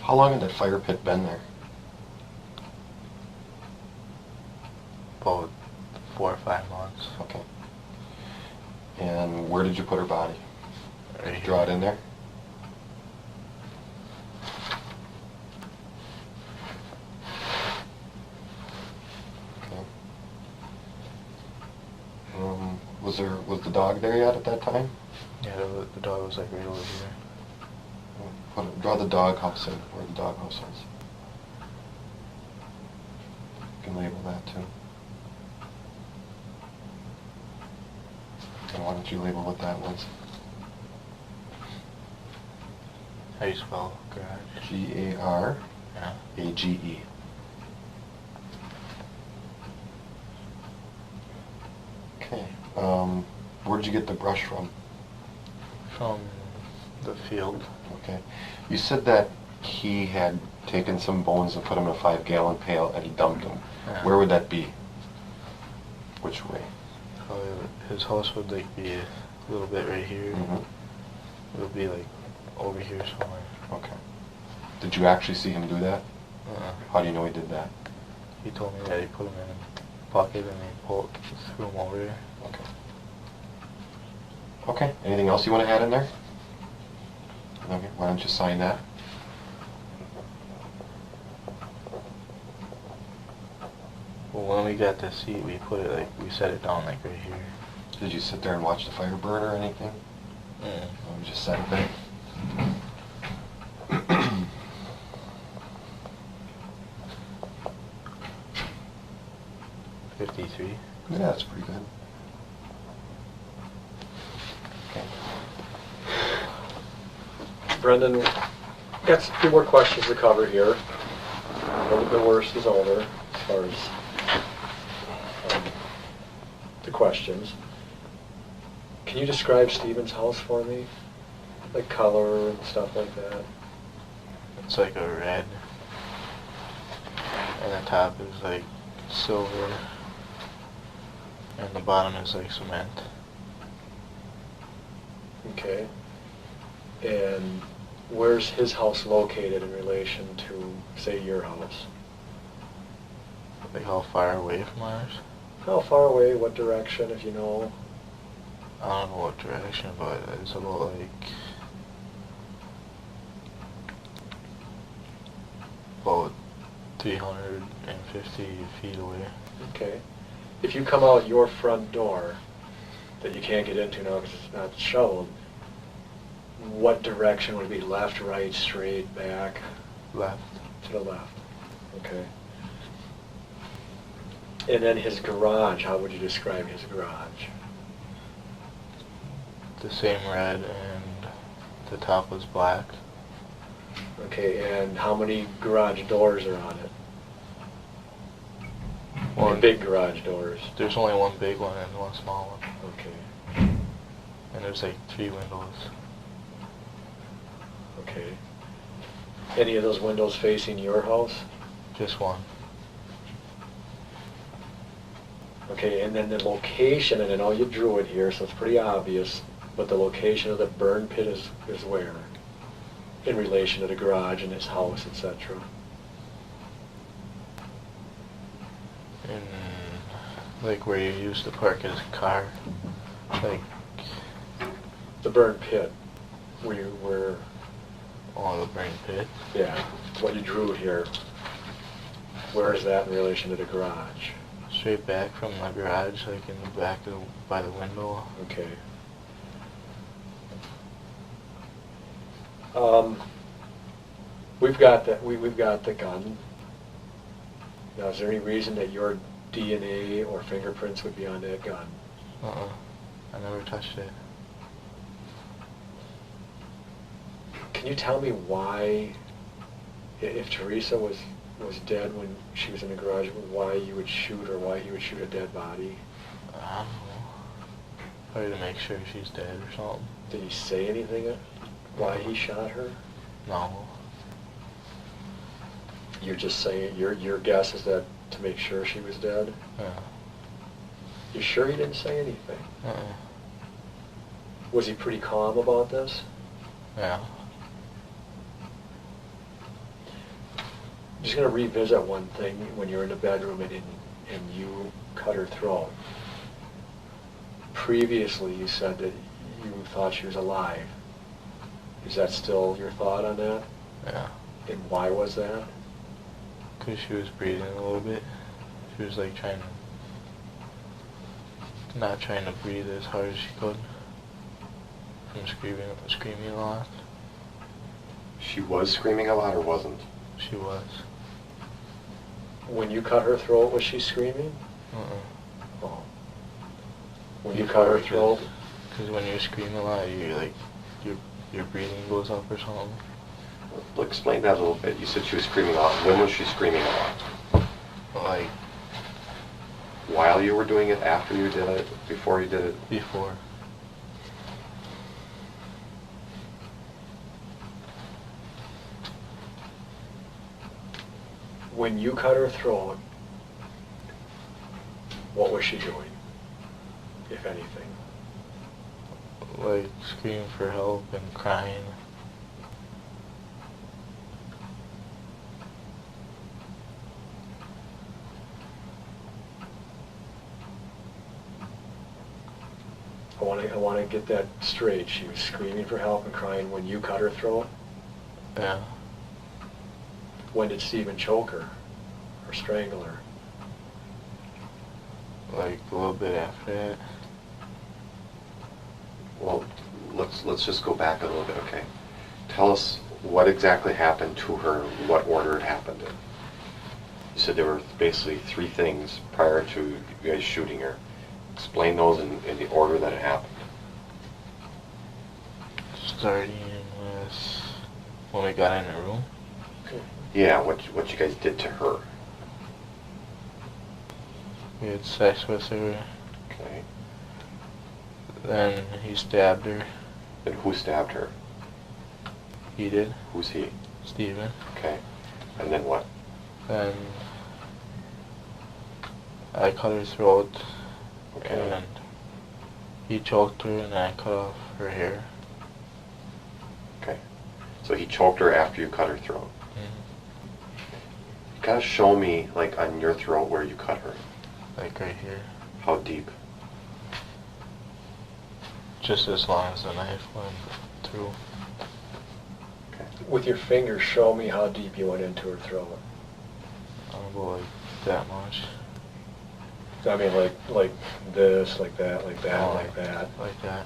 How long had that fire pit been there? About 4 or 5 months. Okay. And where did you put her body? Right here. Draw it in there? Okay. Was the dog there yet at that time? Yeah, the dog was like right over here. Draw the dog house in, where the dog house is. You can label that too. And why don't you label what that was? How do you spell garage? G-A-R-A-G-E. Yeah. Okay. Where did you get the brush from? From the field. Okay. You said that he had taken some bones and put them in a 5-gallon pail and he dumped them. Yeah. Where would that be? Which way? His house would like be a little bit right here. Mm-hmm. It would be like over here somewhere. Okay. Did you actually see him do that? How do you know he did that? He told me that he put them in a pocket and he threw them over there. Okay. Okay. Anything else you want to add in there? Okay. Why don't you sign that? Well, when we got the seat, we put it like, we set it down like right here. Did you sit there and watch the fire burn or anything? Or you just set it there? $53. Yeah, that's pretty good. Okay. Brendan, got a few more questions to cover here. The worst is over as far as the questions. Can you describe Stephen's house for me? Like color and stuff like that? It's like a red, and the top is like silver, and the bottom is like cement. Okay. And where's his house located in relation to, say, your house? Like how far away from ours? How far away, what direction, if you know? I don't know what direction, but it's about like about 350 feet away. Okay. If you come out your front door that you can't get into now because it's not shoveled, what direction would it be? Left, right, straight, back? Left. To the left. Okay. And then his garage, how would you describe his garage? The same red, and the top was black. Okay, and how many garage doors are on it? One. Big garage doors. There's only one big one and one small one. Okay. And there's like 3 windows. Okay. Any of those windows facing your house? Just one. Okay, and then the location, and I know you drew it here, so it's pretty obvious, but the location of the burn pit is where? In relation to the garage and his house, etc. And like where you used to park his car. Like, The burn pit, where oh, the burn pit. yeah, what you drew here, where is that in relation to the garage? Straight back from the garage, like in the back of by the window. Okay. We've got the gun. Now, is there any reason that your DNA or fingerprints would be on that gun? I never touched it. Can you tell me why, if Teresa was dead when she was in the garage, why you would shoot, or why he would shoot a dead body? I don't know. Probably to make sure she's dead or something. Did he say anything why he shot her? No. You're just saying, your guess is that to make sure she was dead? Yeah. You sure he didn't say anything? Uh-uh. Was he pretty calm about this? Yeah. I'm just going to revisit one thing when you're in the bedroom and you cut her throat. Previously you said that you thought she was alive. Is that still your thought on that? Yeah. And why was that? Because she was breathing a little bit. She was like not trying to breathe as hard as she could. From screaming a lot. She was screaming a lot or wasn't? She was. When you cut her throat, was she screaming? Oh. When you cut her throat? Because when you scream a lot, your breathing goes up or something. Well, explain that a little bit. You said she was screaming a lot. When was she screaming a lot? Like, While you were doing it, after you did it, before you did it? before. When you cut her throat, what was she doing, if anything? Like, screaming for help and crying. I want to get that straight. She was screaming for help and crying when you cut her throat? Yeah. When did Stephen choke her or strangle her? Like, a little bit after that. Well, let's just go back a little bit, okay? Tell us what exactly happened to her, what order it happened in. You said there were basically 3 things prior to you guys shooting her. Explain those in the order that it happened. Starting with when we got in the room. Yeah, what you guys did to her. We had sex with her, Okay. then he stabbed her. And who stabbed her? He did, Who's he? Steven. Okay. And then what? Then I cut her throat, Okay. and he choked her, and I cut off her hair. Okay. So he choked her after you cut her throat. Mhm. You gotta show me, like, on your throat where you cut her. Like right here. How deep? Just as long as the knife went through. Okay. With your fingers, show me how deep you went into her throat. I don't know, like that much. I mean, like this, like that, like that, Oh, like that. Like that.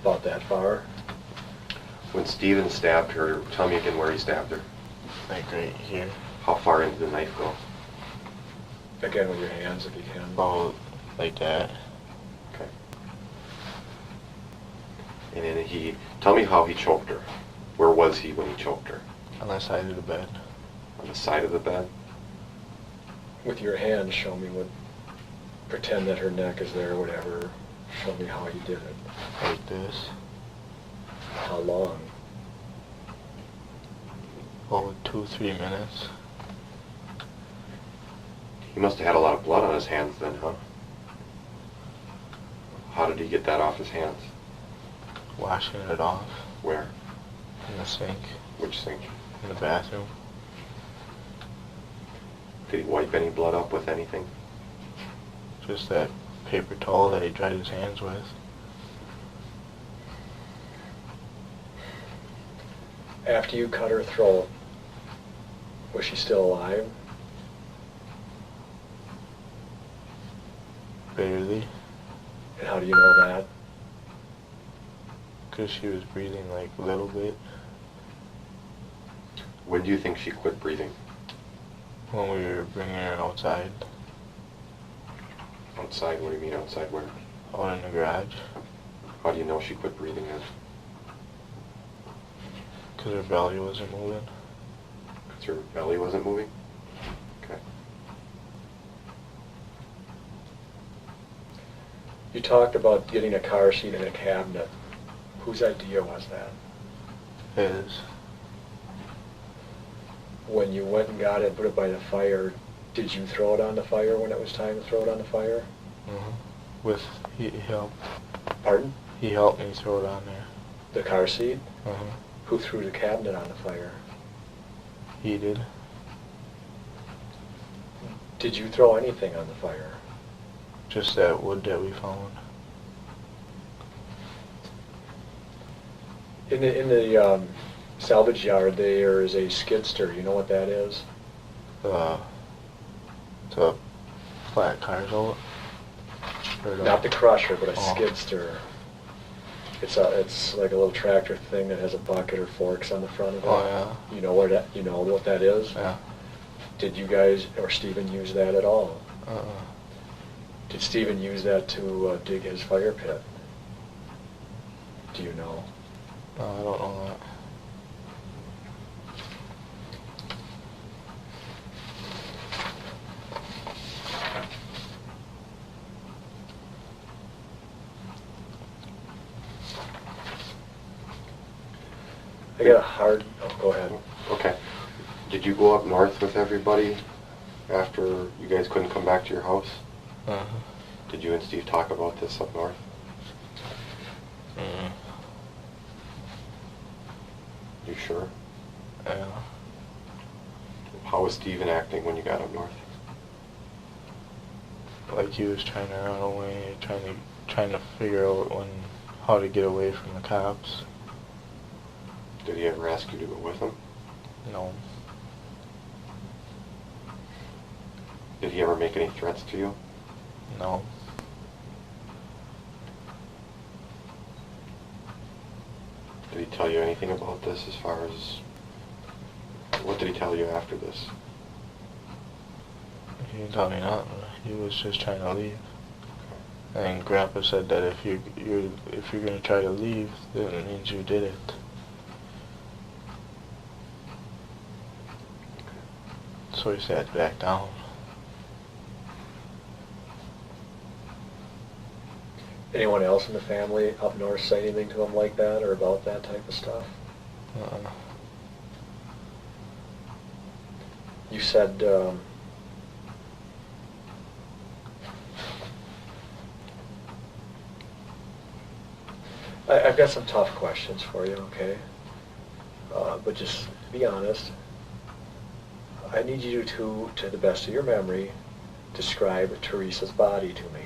About that far. When Steven stabbed her, tell me again where he stabbed her. Like right here. How far into the knife go? Again, with your hands, if you can. About like that. Okay. And then tell me how he choked her. Where was he when he choked her? On the side of the bed. On the side of the bed? With your hands, show me what. Pretend that her neck is there, whatever. Show me how you did it. Like this. How long? About 2-3 minutes. He must have had a lot of blood on his hands then, huh? How did he get that off his hands? Washing it off Where? in the sink. Which sink? In the bathroom. Did he wipe any blood up with anything? Just that paper towel that he dried his hands with. After you cut her throat, was she still alive? Barely. And how do you know that? Because she was breathing like a little bit. When do you think she quit breathing? When we were bringing her outside. Outside? What do you mean outside where? Out in the garage. How do you know she quit breathing then? Because her belly wasn't moving. Because her belly wasn't moving? Okay. You talked about getting a car seat and a cabinet. Whose idea was that? His. When you went and got it, put it by the fire, did you throw it on the fire when it was time to throw it on the fire? He helped. Pardon? He helped me throw it on there. The car seat? Uh-huh. Who threw the cabinet on the fire? He did. Did you throw anything on the fire? Just that wood that we found. In the salvage yard, there is a skidster. You know what that is? The flat cars out. Not the crusher, but a Oh. skidster. It's like a little tractor thing that has a bucket or forks on the front of it. Oh yeah. You know what that is? Yeah. Did you guys or Stephen use that at all? Uh-uh. Did Stephen use that to dig his fire pit? Do you know? No, I don't know that. I got a hard. Oh, go ahead. Okay. Did you go up north with everybody after you guys couldn't come back to your house? Uh-huh. Did you and Steve talk about this up north? Mm. You sure? Yeah. How was Steven acting when you got up north? Like he was trying to run away, trying to figure out how to get away from the cops. Did he ever ask you to go with him? No. Did he ever make any threats to you? No. Did he tell you anything about this as far as... What did he tell you after this? He didn't tell me nothing. He was just trying to leave. And Grandpa said that if you're gonna try to leave, then it means you did it. Okay. so he sat back down. Anyone else in the family up north say anything to him like that or about that type of stuff? You said I've got some tough questions for you, okay? But just be honest. I need you to the best of your memory, describe Teresa's body to me.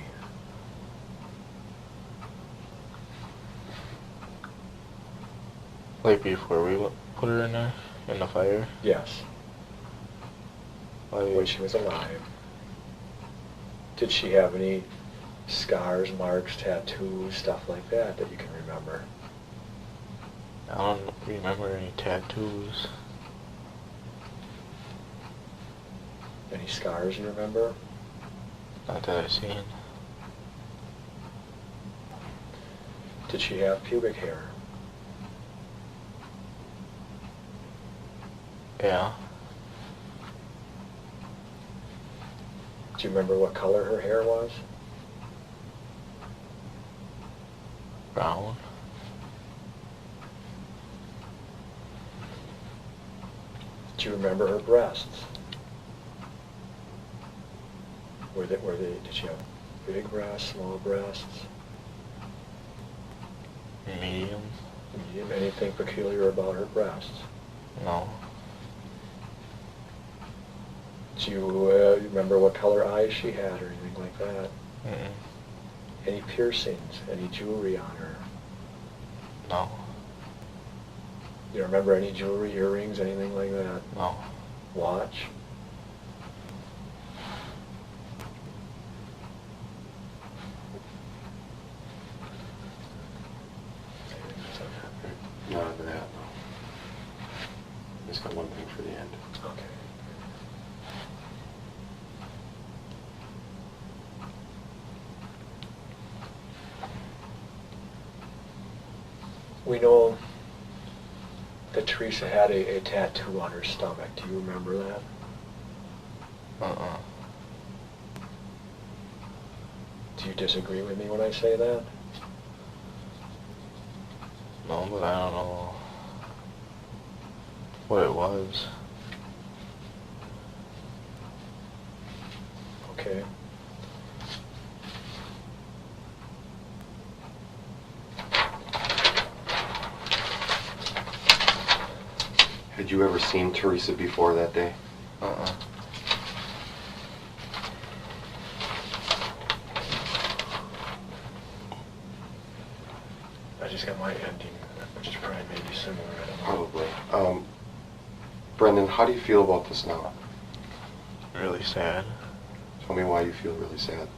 Like before we put her in there, in the fire? Yes. Like, When she was alive. Did she have any scars, marks, tattoos, stuff like that you can remember? I don't remember any tattoos. Any scars you remember? Not that I've seen. Did she have pubic hair? Yeah. Do you remember what color her hair was? Brown. Do you remember her breasts? Did she have big breasts, small breasts? Medium. Medium? Anything peculiar about her breasts? No. Do you remember what color eyes she had or anything like that? Mm-mm. Any piercings? Any jewelry on her? No. Do you remember any jewelry, earrings, anything like that? No. Watch? None of that, no. Just got one thing for the end. Okay. We know that Teresa had a tattoo on her stomach. Do you remember that? Do you disagree with me when I say that? No, but I don't know what it was. Okay. Had you ever seen Teresa before that day? I just got my ending, which is probably maybe similar. I don't know. Probably. Brendan, how do you feel about this now? Really sad Tell me why you feel really sad.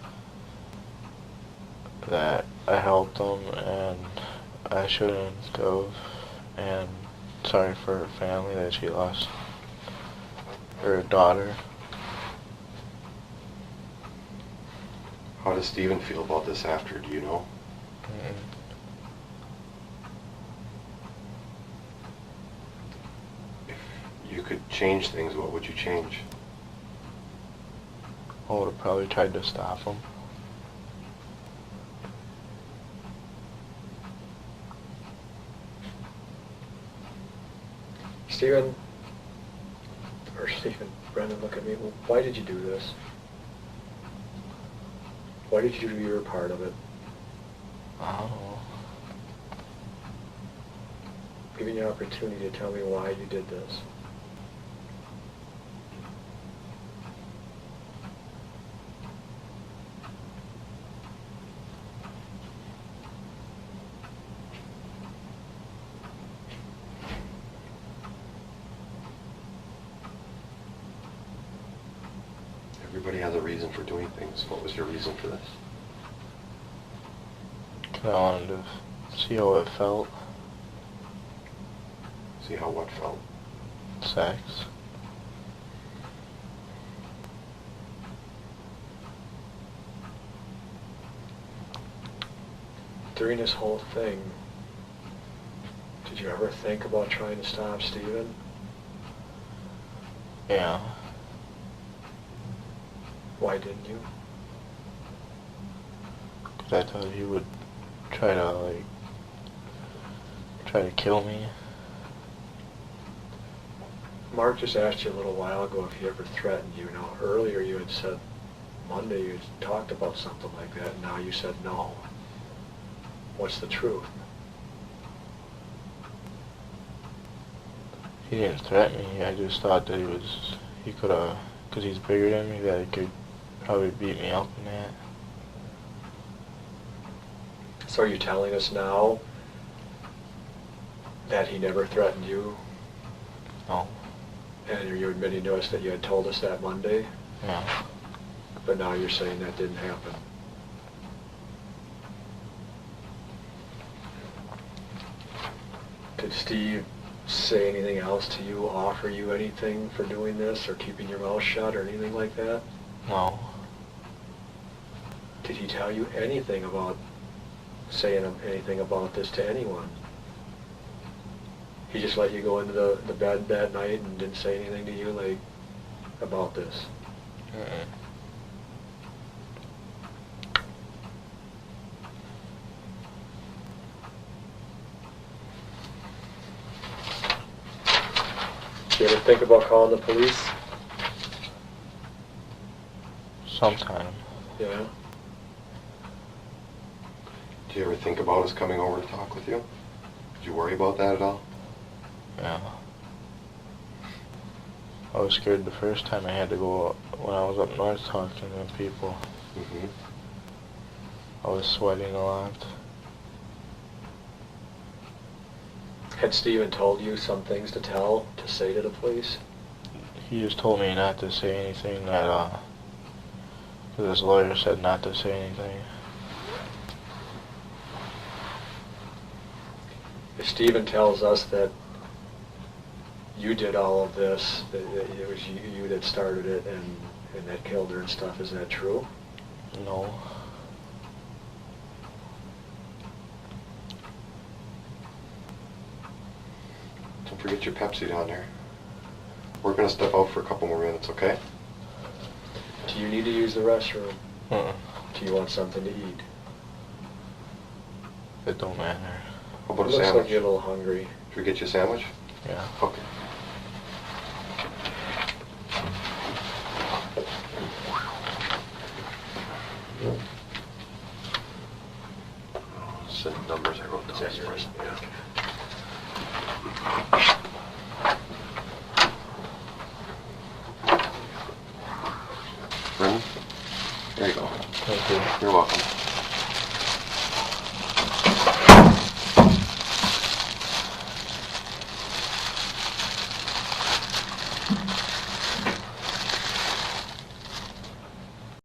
that I helped them and I shouldn't have, and sorry for her family that she lost her daughter. How does Stephen feel about this after, do you know? If you could change things, what would you change? I would have probably tried to stop them. Brendan, look at me. Why did you do this? Why did you do your part of it? I don't know. Giving you an opportunity to tell me why you did this. Everybody has a reason for doing things. What was your reason for this? I wanted to see how it felt. See how what felt? Sex. During this whole thing, did you ever think about trying to stop Stephen? Yeah. Why didn't you? Because I thought he would try to kill me. Mark just asked you a little while ago if he ever threatened you. Now, earlier you had said Monday you had talked about something like that, and now you said no. What's the truth? He didn't threaten me. I just thought that he could have, because he's bigger than me, that he could probably beat me up in that. So are you telling us now that he never threatened you? No. And you're admitting to us that you had told us that Monday? Yeah. But now you're saying that didn't happen. Did Steve say anything else to you, offer you anything for doing this, or keeping your mouth shut, or anything like that? No. Did he tell you anything about saying anything about this to anyone? He just let you go into the bed that night and didn't say anything to you, like, about this? Mm-mm. Do you ever think about calling the police? Sometime. Yeah. Do you ever think about us coming over to talk with you? Did you worry about that at all? Yeah. I was scared the first time I had to go when I was up north talking to people. Mm-hmm. I was sweating a lot. Had Steven told you some things to say to the police? He just told me not to say anything that, because his lawyer said not to say anything. If Steven tells us that you did all of this, that it was you that started it and that killed her and stuff, is that true? No. Don't forget your Pepsi down there. We're gonna step out for a couple more minutes, okay? Do you need to use the restroom? Uh-uh. Do you want something to eat? It don't matter. How about a Looks sandwich? like you're a little hungry. Should we get you a sandwich? Yeah. Okay. Send numbers I wrote down. Is that yours? Yeah. Brendan? There you go. Thank you. You're welcome.